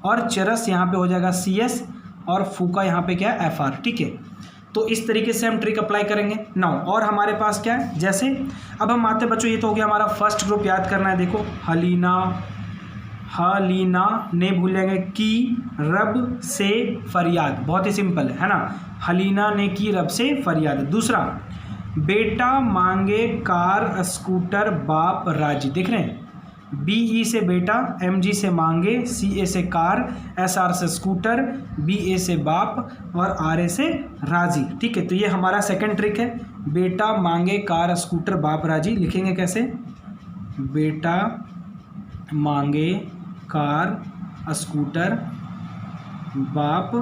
और चरस यहाँ पे हो जाएगा CS, और फूका यहाँ पे क्या है FR, ठीक है। तो इस तरीके से हम ट्रिक अप्लाई करेंगे नाउ। और हमारे पास क्या है, जैसे अब हम आते बच्चों, ये तो हो गया हमारा फर्स्ट ग्रुप, याद करना है। देखो हलीना ने भूल जाएंगे, की रब से फरियाद, बहुत ही सिंपल है ना, हलीना ने की रब से फरियाद। दूसरा, बेटा मांगे कार स्कूटर बाप राजी, देख रहे हैं, BE से बेटा, MG से मांगे, CA से कार, SR से स्कूटर, BA से बाप, और RA से राजी, ठीक है। तो ये हमारा सेकंड ट्रिक है, बेटा मांगे कार स्कूटर बाप राजी। लिखेंगे कैसे, बेटा मांगे कार स्कूटर बाप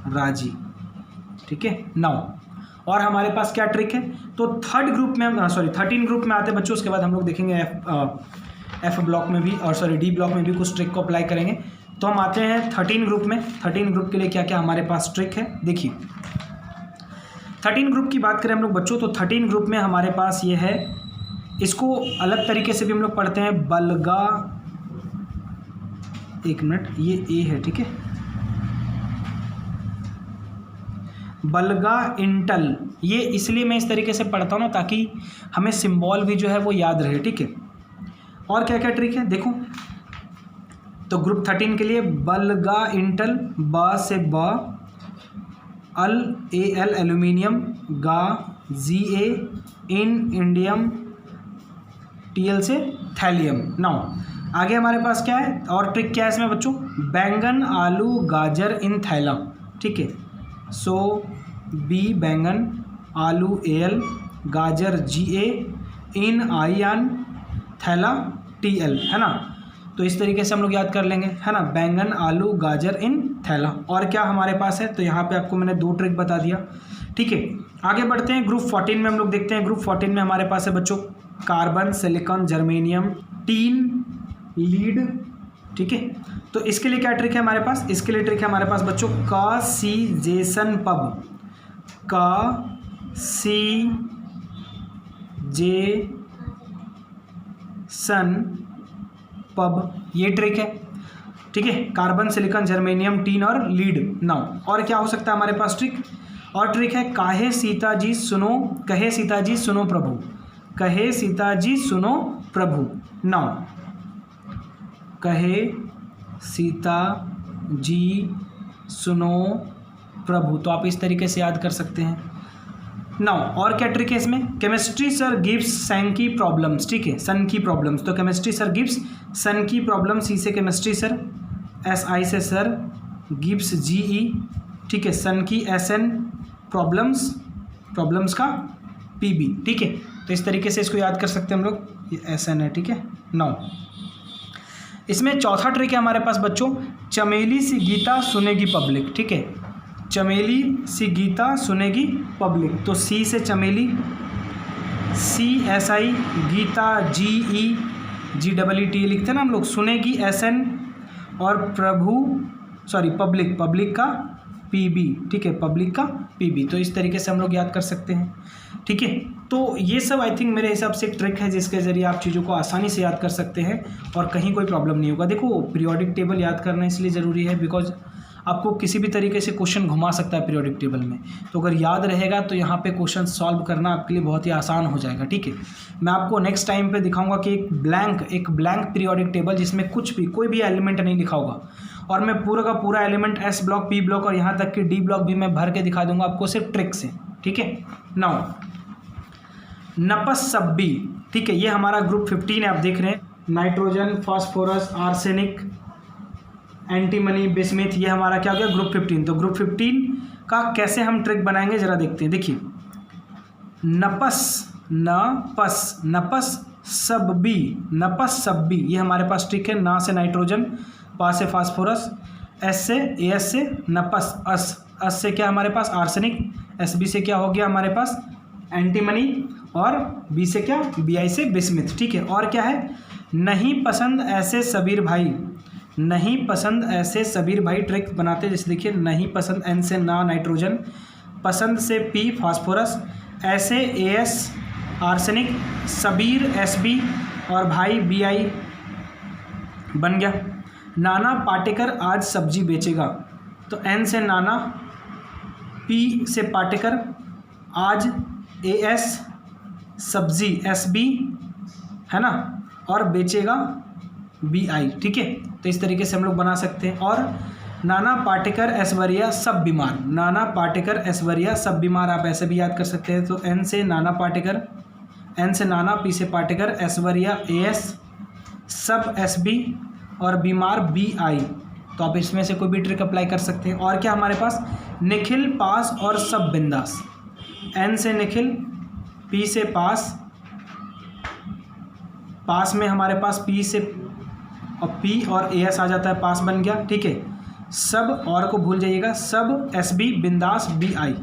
राजी, ठीक है। नाउ और हमारे पास क्या ट्रिक है, तो 13 ग्रुप में आते हैं बच्चों। उसके बाद हम लोग देखेंगे F ब्लॉक में भी, और D ब्लॉक में भी कुछ ट्रिक को अप्लाई करेंगे। तो हम आते हैं 13 ग्रुप में। 13 ग्रुप के लिए क्या क्या हमारे पास ट्रिक है, देखिए 13 ग्रुप की बात करें हम लोग बच्चों, तो 13 ग्रुप में हमारे पास ये है, इसको अलग तरीके से भी हम लोग पढ़ते हैं, बलगा, एक मिनट, ये A है, ठीक है, बलगा इंटल, ये इसलिए मैं इस तरीके से पढ़ता हूँ ना, ताकि हमें सिंबल भी जो है वो याद रहे, ठीक है। और क्या क्या ट्रिक है देखो, तो ग्रुप 13 के लिए बलगा इंटल, ब से ब, अल AL एल्यूमिनियम, गा GA, इंडियम, TL से थैलियम। नाउ आगे हमारे पास क्या है, और ट्रिक क्या है इसमें बच्चों, बैंगन आलू गाजर इन थैला, ठीक है। सो B बैंगन, आलू AL, गाजर GA, इन आयन, थैला TL, है ना। तो इस तरीके से हम लोग याद कर लेंगे, है ना, बैंगन आलू गाजर इन थैला। और क्या हमारे पास है, तो यहाँ पे आपको मैंने 2 ट्रिक बता दिया, ठीक है। आगे बढ़ते हैं ग्रुप 14 में, हम लोग देखते हैं ग्रुप 14 में हमारे पास है बच्चों, carbon, silicon, germanium, tin, lead, ठीक है। तो इसके लिए क्या ट्रिक है हमारे पास, इसके लिए ट्रिक है हमारे पास बच्चों, का सी जेसन पब, का सी जे सन पब, ये ट्रिक है, ठीक है। कार्बन, सिलिकॉन, जर्मेनियम, टीन और लीड। नाउ और क्या हो सकता है हमारे पास ट्रिक, और ट्रिक है, कहे सीता जी सुनो प्रभु, कहे सीता जी सुनो प्रभु। नाउ कहे सीता जी सुनो प्रभु, तो आप इस तरीके से याद कर सकते हैं। नाउ और क्या ट्रिक है इसमें, केमिस्ट्री सर गिव्स सन की प्रॉब्लम्स, ठीक है, सन की प्रॉब्लम्स, तो केमिस्ट्री सर गिव्स सन की प्रॉब्लम्स, सी से केमिस्ट्री सर, एस आई से सर, गिव्स जी ई, ठीक है, सन की एस एन, प्रॉब्लम्स, प्रॉब्लम्स का पी बी, ठीक है। तो इस तरीके से इसको याद कर सकते हैं हम लोग, ये एस एन है, ठीक है। नाउ इसमें चौथा ट्रिक है हमारे पास बच्चों, चमेली सी गीता सुनेगी पब्लिक, ठीक है, चमेली सी गीता सुनेगी पब्लिक, तो सी से Chameli, C S I, Geeta G E, G double E T लिखते हैं ना हम लोग, सुनेगी एस एन, और प्रभु सॉरी पब्लिक, पब्लिक का पी बी, ठीक है, पब्लिक का पी बी। तो इस तरीके से हम लोग याद कर सकते हैं, ठीक है। तो ये सब आई थिंक मेरे हिसाब से एक ट्रिक है जिसके ज़रिए आप चीज़ों को आसानी से याद कर सकते हैं और कहीं कोई प्रॉब्लम नहीं होगा। देखो पीरियोडिक टेबल याद करना इसलिए ज़रूरी है बिकॉज आपको किसी भी तरीके से क्वेश्चन घुमा सकता है पीरियोडिक टेबल में, तो अगर याद रहेगा तो यहाँ पे क्वेश्चन सॉल्व करना आपके लिए बहुत ही आसान हो जाएगा, ठीक है। मैं आपको नेक्स्ट टाइम पे दिखाऊंगा कि एक ब्लैंक पीरियोडिक टेबल जिसमें कुछ भी कोई भी एलिमेंट नहीं लिखा होगा, और मैं पूरा का पूरा element S block, P block और यहाँ तक कि डी ब्लॉक भी मैं भर के दिखा दूंगा आपको सिर्फ ट्रिक से, ठीक है। नाउ नपस्सब्बी, ठीक है, ये हमारा ग्रुप 15 है, आप देख रहे हैं, nitrogen, phosphorus, arsenic, antimony, bismuth, ये हमारा क्या हो गया ग्रुप 15। तो ग्रुप 15 का कैसे हम ट्रिक बनाएंगे जरा देखते हैं। देखिए नपस्सब्बी, ये हमारे पास ट्रिक है, ना से नाइट्रोजन, पा से फास्फोरस, एस से ए एस से नपस, अस से क्या हमारे पास आर्सेनिक, एस बी से क्या हो गया हमारे पास एंटीमनी, और बी से क्या बी आई से बिस्मिथ, ठीक है। और क्या है, नहीं पसंद ऐसे सबीर भाई, नहीं पसंद ऐसे सबीर भाई ट्रिक बनाते हैं, जैसे देखिए नहीं पसंद, एन से ना नाइट्रोजन, पसंद से पी फास्फोरस, ऐसे A S arsenic, Sabir S B और भाई बी आई बन गया। नाना पाटेकर आज सब्जी बेचेगा, तो एन से नाना, पी से पाटेकर, आज ए एस सब्जी एस बी है ना, और बेचेगा बी आई, ठीक है। तो इस तरीके से हम लोग बना सकते हैं। और नाना पाटेकर ऐश्वर्या सब बीमार, नाना पाटेकर ऐश्वर्या सब बीमार आप ऐसे भी याद कर सकते हैं। तो एन से नाना पाटेकर, एन से नाना, पी से पाटेकर, ऐश्वर्या ए एस, सब एस बी और बीमार बी आई। तो आप इसमें से कोई भी ट्रिक अप्लाई कर सकते हैं। और क्या हमारे पास, निखिल पास और सब बिंदास, एन से निखिल, पी से पास, पास में हमारे पास पी से और पी और ए एस आ जाता है, पास बन गया, ठीक है। सब और को भूल जाइएगा, सब एस बी बिंदास बी आई।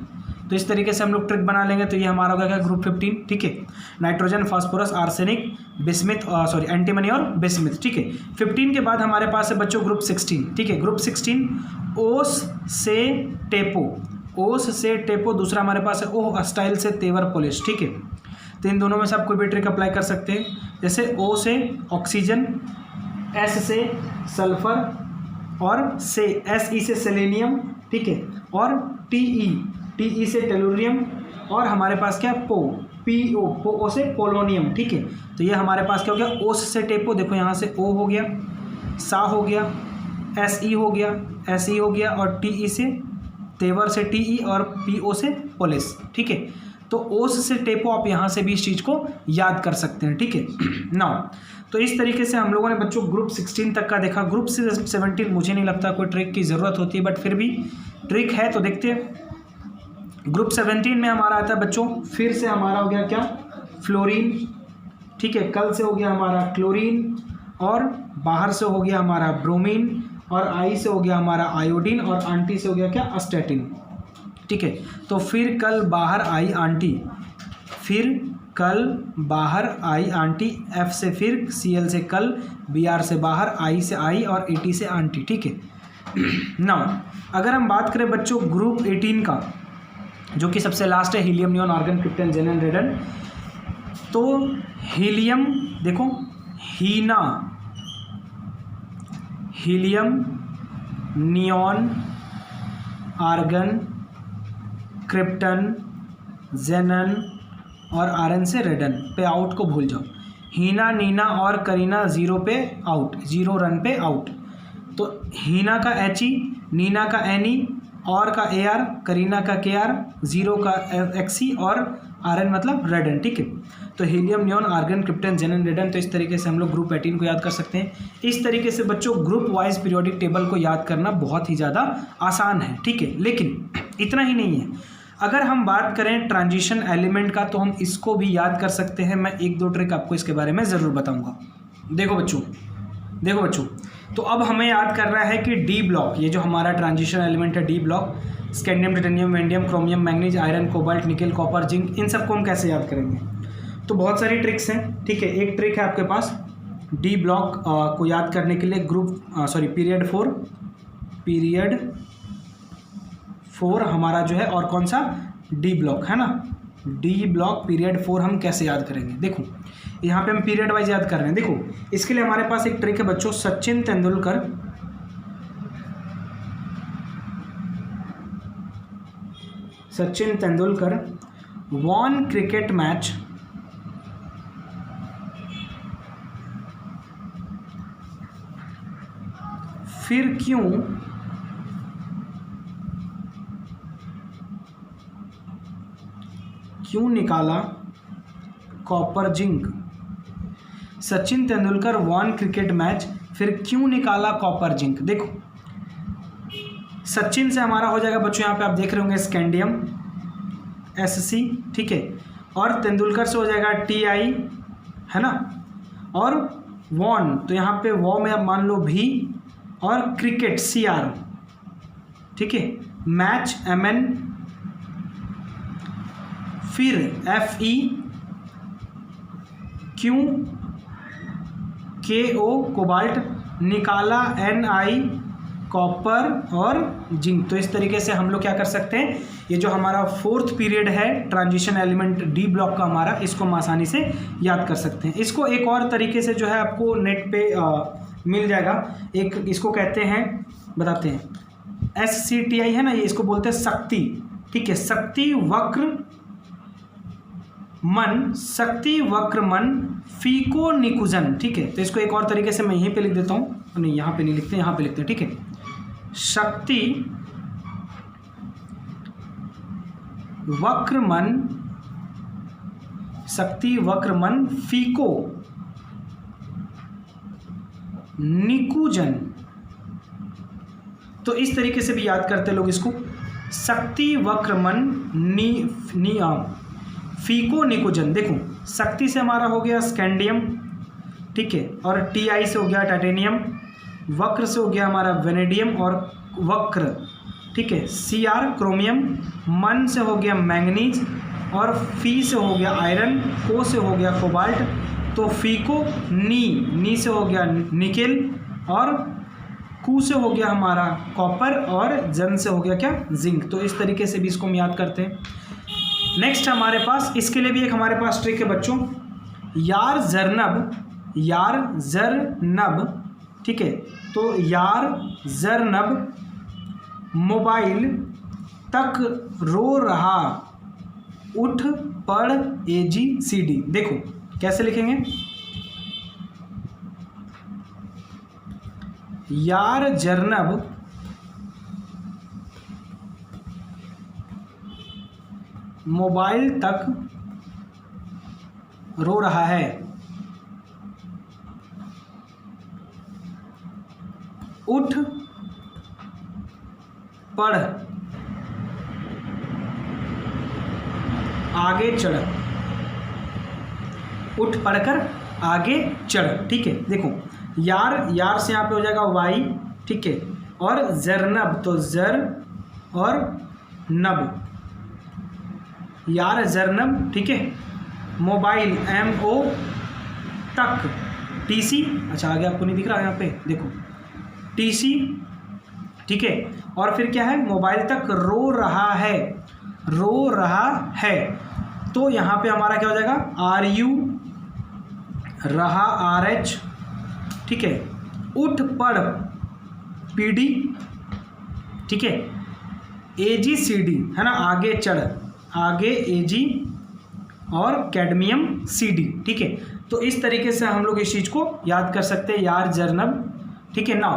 तो इस तरीके से हम लोग ट्रिक बना लेंगे। तो ये हमारा होगा क्या ग्रुप 15, ठीक है, nitrogen, phosphorus, arsenic, bismuth, sorry antimony और बिस्मिथ, ठीक है। 15 के बाद हमारे पास है बच्चों ग्रुप 16, ठीक है। ग्रुप 16 ओस से टेपो, ओस से टेपो, दूसरा हमारे पास है ओह स्टाइल से तेवर पॉलिश, ठीक है। तो इन दोनों में से आप कोई भी ट्रिक अप्लाई कर सकते हैं, जैसे ओ से ऑक्सीजन, एस से सल्फर और से एस ई से सेलेनियम, ठीक है, और टी ई से टेलुरियम, और हमारे पास क्या पो, पी ओ, पो ओ से पोलोनियम, ठीक है। तो ये हमारे पास क्या हो गया, ओस से टेपो, देखो यहाँ से ओ हो गया, सा हो गया, एस ई हो गया, एस ई हो गया, और टी ई से तेवर से टी ई और पी ओ से पोलिस, ठीक है। तो ओस से टेपो आप यहाँ से भी इस चीज़ को याद कर सकते हैं, ठीक है। नाउ तो इस तरीके से हम लोगों ने बच्चों ग्रुप 16 तक का देखा। ग्रुप 17 मुझे नहीं लगता कोई ट्रिक की ज़रूरत होती है, बट फिर भी ट्रिक है तो देखते हैं। ग्रुप 17 में हमारा आता है बच्चों, फिर से हमारा हो गया क्या, फ्लोरीन, ठीक है, कल से हो गया हमारा क्लोरीन, और बाहर से हो गया हमारा ब्रोमीन, और आई से हो गया हमारा आयोडीन, और आंटी से हो गया क्या अस्टेटिन, ठीक है। तो फिर कल बाहर आई आंटी, फिर कल बाहर आई आंटी, एफ से फिर, सी एल से कल, बी आर से बाहर, आई से आई और ए टी से आंटी, ठीक है। नाउ अगर हम बात करें बच्चों ग्रुप 18 का, जो कि सबसे लास्ट है, हीलियम, नियॉन, आर्गन, क्रिप्टन, जेनन, रेडन। तो हीलियम देखो, हीना, हीलियम, नियॉन, आर्गन, क्रिप्टन, जेनन, और RN से रेडन पे आउट को भूल जाओ। हीना, नीना और करीना 0 पे आउट, 0 रन पे आउट। तो हीना का HE, नीना का NE, और का AR, करीना का KR, 0 का XE और RN मतलब रेडन। ठीक है, तो हीलियम, नियॉन, आर्गन, क्रिप्टन, जेनन, रेडन। तो इस तरीके से हम लोग ग्रुप 18 को याद कर सकते हैं। इस तरीके से बच्चों ग्रुप वाइज पीरियोडिक टेबल को याद करना बहुत ही ज़्यादा आसान है। ठीक है, लेकिन इतना ही नहीं है, अगर हम बात करें ट्रांजिशन एलिमेंट का तो हम इसको भी याद कर सकते हैं। मैं 1-2 ट्रिक आपको इसके बारे में ज़रूर बताऊँगा। देखो बच्चों, तो अब हमें याद करना है कि डी ब्लॉक, ये जो हमारा ट्रांजिशन एलिमेंट है D block, scandium, titanium, vanadium, chromium, manganese, iron, cobalt, nickel, copper, zinc, इन सबको हम कैसे याद करेंगे। तो बहुत सारी ट्रिक्स हैं। ठीक है, एक ट्रिक है आपके पास डी ब्लॉक को याद करने के लिए, पीरियड 4 हमारा जो है, और कौन सा, डी ब्लॉक है ना, डी ब्लॉक पीरियड 4 हम कैसे याद करेंगे। देखो यहाँ पे हम पीरियड वाइज याद कर रहे हैं। देखो इसके लिए हमारे पास एक ट्रिक है बच्चों, Sachin Tendulkar won cricket match फिर क्यों निकाला copper zinc. Sachin Tendulkar won cricket match, फिर क्यों निकाला कॉपर जिंक। देखो सचिन से हमारा हो जाएगा बच्चों, यहाँ पे आप देख रहे होंगे स्कैंडियम SC, ठीक है, और तेंदुलकर से हो जाएगा TI, है ना, और वॉन, तो यहाँ पे वॉ में आप मान लो V, और क्रिकेट CR, ठीक है, मैच MN, फिर FE, क्यों KO कोबाल्ट, निकाला NI कॉपर और जिंक। तो इस तरीके से हम लोग क्या कर सकते हैं, ये जो हमारा 4th पीरियड है ट्रांजिशन एलिमेंट डी ब्लॉक का हमारा, इसको हम आसानी से याद कर सकते हैं। इसको एक और तरीके से जो है आपको नेट पे मिल जाएगा, एक इसको कहते हैं, बताते हैं, SCTI है ना, ये इसको बोलते हैं शक्ति। ठीक है, शक्ति वक्र मन फीको निकुजन। ठीक है, तो इसको एक और तरीके से मैं यहीं पे लिख देता हूँ, नहीं यहाँ पे नहीं लिखते, यहाँ पे लिखते हैं। ठीक है, शक्ति वक्र मन फीको निकुजन। तो इस तरीके से भी याद करते लोग इसको, शक्ति वक्र मन फीको निकुजन। देखो शक्ति से हमारा हो गया स्कैंडियम, ठीक है, और TI से हो गया टाइटेनियम, वक्र से हो गया हमारा वेनेडियम और वक्र, ठीक है, CR क्रोमियम, मन से हो गया मैंगनीज, और फी से हो गया आयरन, को से हो गया कोबाल्ट, तो फीको नी से हो गया निकेल, और कू से हो गया हमारा कॉपर, और जन से हो गया क्या, जिंक। तो इस तरीके से भी इसको हम याद करते हैं। नेक्स्ट हमारे पास, इसके लिए भी एक हमारे पास ट्रिक है बच्चों, यार जरनब, ठीक है, तो यार जरनब मोबाइल तक रो रहा, उठ पढ़ AGCD। देखो कैसे लिखेंगे, यार जरनब मोबाइल तक रो रहा है, उठ पढ़ आगे चढ़, उठ पढ़कर आगे चढ़। ठीक है, देखो यार से यहाँ पे हो जाएगा Y, ठीक है, और जरनब, तो जर और नब, यार जरनब, ठीक है, मोबाइल MO तक, TC, अच्छा आगे आपको नहीं दिख रहा यहाँ पे, देखो TC, ठीक है, और फिर क्या है, मोबाइल तक रो रहा है, तो यहाँ पे हमारा क्या हो जाएगा, RU रहा RH, ठीक है, उठ पढ़ PD, ठीक है, AGCD है ना, आगे चढ़, आगे AG और कैडमियम Cd, ठीक है। तो इस तरीके से हम लोग इस चीज़ को याद कर सकते हैं, यार जर्नब, ठीक है ना।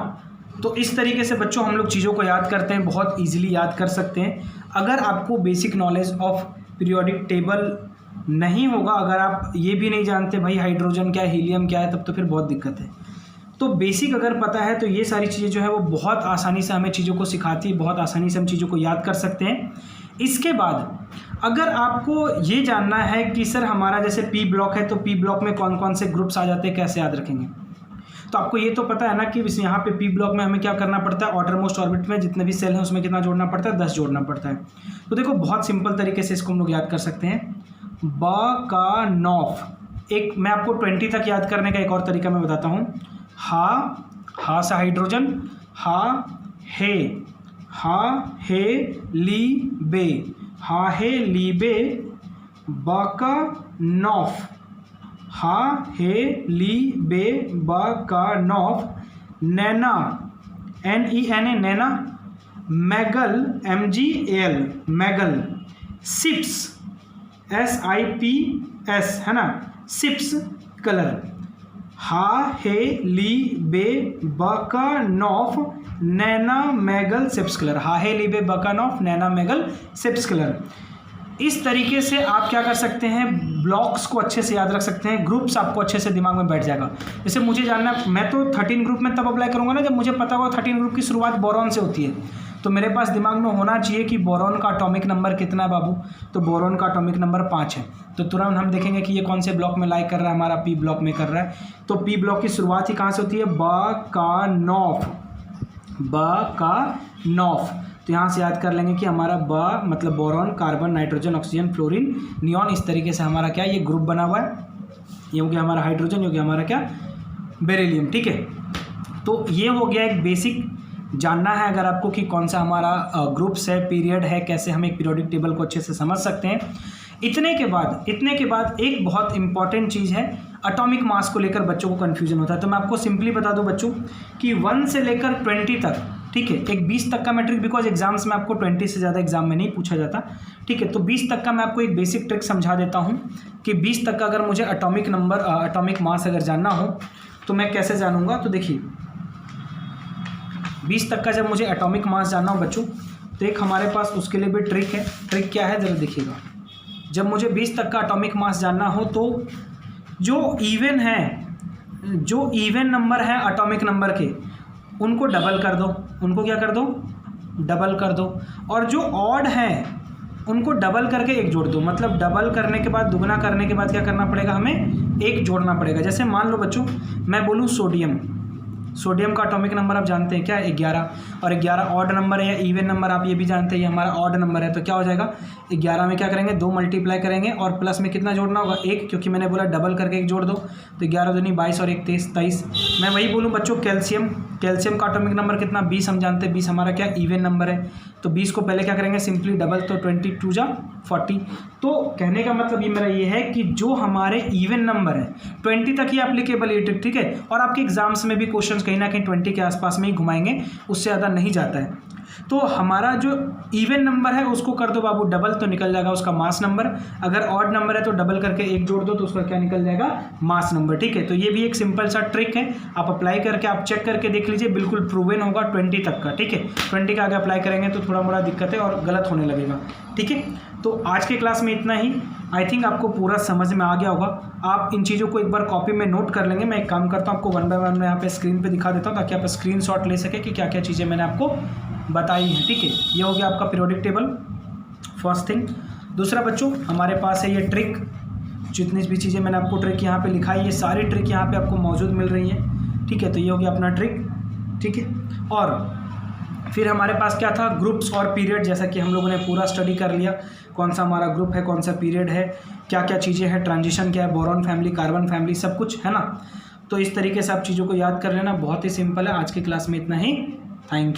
तो इस तरीके से बच्चों हम लोग चीज़ों को याद करते हैं, बहुत इजीली याद कर सकते हैं। अगर आपको basic knowledge of periodic table नहीं होगा, अगर आप ये भी नहीं जानते भाई हाइड्रोजन क्या है, हीलियम क्या है, तब तो फिर बहुत दिक्कत है। तो बेसिक अगर पता है तो ये सारी चीज़ें जो है वो बहुत आसानी से हमें चीज़ों को सिखाती है, बहुत आसानी से हम चीज़ों को याद कर सकते हैं। इसके बाद अगर आपको ये जानना है कि सर हमारा जैसे पी ब्लॉक है, तो पी ब्लॉक में कौन कौन से ग्रुप्स आ जाते हैं, कैसे याद रखेंगे, तो आपको ये तो पता है ना कि यहाँ पे पी ब्लॉक में हमें क्या करना पड़ता है, आउटरमोस्ट ऑर्बिट में जितने भी सेल हैं उसमें कितना जोड़ना पड़ता है, 10 जोड़ना पड़ता है। तो देखो बहुत सिंपल तरीके से इसको हम लोग याद कर सकते हैं। बाकानॉफ, एक मैं आपको 20 तक याद करने का एक और तरीका मैं बताता हूँ। हा से हाइड्रोजन, हा हे ली बे, हा हे ली बे, बाकानॉफ, हा हे ली बे बाकानॉफ, नैना NENA नैना, मैगल MGAL मैगल, सिप्स SIPS है ना, सिप्स कलर, हा हे ली बे बाकानॉफ, नैना मैगल सिप्स कलर, हा हे ली बे बाकानॉफ, नैना मैगल सिप्स कलर। इस तरीके से आप क्या कर सकते हैं, ब्लॉक्स को अच्छे से याद रख सकते हैं, ग्रुप्स आपको अच्छे से दिमाग में बैठ जाएगा। जैसे मुझे जानना, मैं तो 13 ग्रुप में तब अप्लाई करूंगा ना जब मुझे पता होगा 13 ग्रुप की शुरुआत बोरॉन से होती है। तो मेरे पास दिमाग में होना चाहिए कि बोरॉन का एटॉमिक नंबर कितना है बाबू, तो बोरॉन का एटॉमिक नंबर 5 है। तो तुरंत हम देखेंगे कि ये कौन से ब्लॉक में लाइक कर रहा है, हमारा पी ब्लॉक में कर रहा है। तो पी ब्लॉक की शुरुआत ही कहाँ से होती है, बाकानॉफ, बाकानॉफ। तो यहाँ से याद कर लेंगे कि हमारा बा मतलब boron, carbon, nitrogen, oxygen, fluorine, neon, इस तरीके से हमारा क्या ये ग्रुप बना हुआ है। ये हो गया हमारा हाइड्रोजन, ये हो गया हमारा क्या बेरिलियम, ठीक है। तो ये हो गया एक बेसिक जानना है अगर आपको कि कौन सा हमारा ग्रुप्स है, पीरियड है, कैसे हम एक पीरियोडिक टेबल को अच्छे से समझ सकते हैं। इतने के बाद एक बहुत इंपॉर्टेंट चीज़ है, एटॉमिक मास को लेकर बच्चों को कन्फ्यूजन होता है। तो मैं आपको सिंपली बता दूं बच्चों कि 1 से लेकर 20 तक, ठीक है, एक 20 तक का मैट्रिक, बिकॉज एग्जाम्स में आपको 20 से ज़्यादा एग्जाम में नहीं पूछा जाता, ठीक है। तो 20 तक का मैं आपको एक बेसिक ट्रिक समझा देता हूँ कि 20 तक का अगर मुझे एटॉमिक नंबर, एटॉमिक मास अगर जानना हो तो मैं कैसे जानूंगा। तो देखिए 20 तक का जब मुझे एटॉमिक मास जानना हो बच्चों, तो एक हमारे पास उसके लिए भी ट्रिक है। ट्रिक क्या है ज़रा देखिएगा। जब मुझे 20 तक का एटॉमिक मास जानना हो तो जो इवन है, जो इवन नंबर है एटॉमिक नंबर के, उनको डबल कर दो, उनको क्या कर दो, डबल कर दो। और जो ऑड हैं उनको डबल करके एक जोड़ दो। मतलब डबल करने के बाद, दुगना करने के बाद क्या करना पड़ेगा, हमें एक जोड़ना पड़ेगा। जैसे मान लो बच्चों मैं बोलूँ सोडियम, सोडियम का एटॉमिक नंबर आप जानते हैं क्या है, 11, और 11 ऑड नंबर है या इवन नंबर आप ये भी जानते हैं, ये हमारा ऑड नंबर है। तो क्या हो जाएगा, 11 में क्या करेंगे, 2 मल्टीप्लाई करेंगे और प्लस में कितना जोड़ना होगा, 1, क्योंकि मैंने बोला डबल करके एक जोड़ दो। तो 11 दूनी 22 और 1 23। मैं वही बोलूँ बच्चों कैल्शियम, कैल्शियम का एटॉमिक नंबर कितना, 20 हम जानते हैं, 20 हमारा क्या इवन नंबर है। तो 20 को पहले क्या करेंगे, सिंपली डबल, तो 22 जा 40। तो कहने का मतलब ये मेरा ये है कि जो हमारे इवन नंबर है 20 तक ही एप्लीकेबल ये ट्रिक, ठीक है। और आपके एग्जाम्स में भी क्वेश्चंस कहीं ना कहीं 20 के आसपास में ही घुमाएंगे, उससे ज़्यादा नहीं जाता है। तो हमारा जो इवन नंबर है उसको कर दो बाबू डबल, तो निकल जाएगा उसका मास नंबर। अगर ऑड नंबर है तो डबल करके एक जोड़ दो, तो उसका क्या निकल जाएगा, मास नंबर, ठीक है। तो ये भी एक सिंपल सा ट्रिक है, आप अप्लाई करके आप चेक करके देख लीजिए, बिल्कुल प्रूवन होगा 20 तक का, ठीक है। 20 का आगे अप्लाई करेंगे तो थोड़ा मोड़ा दिक्कत है और गलत होने लगेगा, ठीक है। तो आज के क्लास में इतना ही। आई थिंक आपको पूरा समझ में आ गया होगा। आप इन चीज़ों को एक बार कॉपी में नोट कर लेंगे। मैं एक काम करता हूँ, आपको 1 बाय 1 में यहाँ पे स्क्रीन पे दिखा देता हूँ, ताकि आप स्क्रीनशॉट ले सके कि क्या क्या चीज़ें मैंने आपको बताई हैं, ठीक है। ये हो गया आपका पीरियोडिक टेबल, फर्स्ट थिंग। दूसरा बच्चों हमारे पास है ये ट्रिक, जितनी भी चीज़ें मैंने आपको ट्रिक यहाँ पे लिखाई, ये सारी ट्रिक यहाँ पे आपको मौजूद मिल रही हैं, ठीक है। तो ये हो गया अपना ट्रिक, ठीक है। और फिर हमारे पास क्या था, ग्रुप्स और पीरियड, जैसा कि हम लोगों ने पूरा स्टडी कर लिया, कौन सा हमारा ग्रुप है, कौन सा पीरियड है, क्या क्या चीज़ें हैं, ट्रांजिशन क्या है, बोरॉन फैमिली, कार्बन फैमिली, सब कुछ है ना। तो इस तरीके से आप चीज़ों को याद कर लेना, बहुत ही सिंपल है। आज की क्लास में इतना ही, थैंक यू।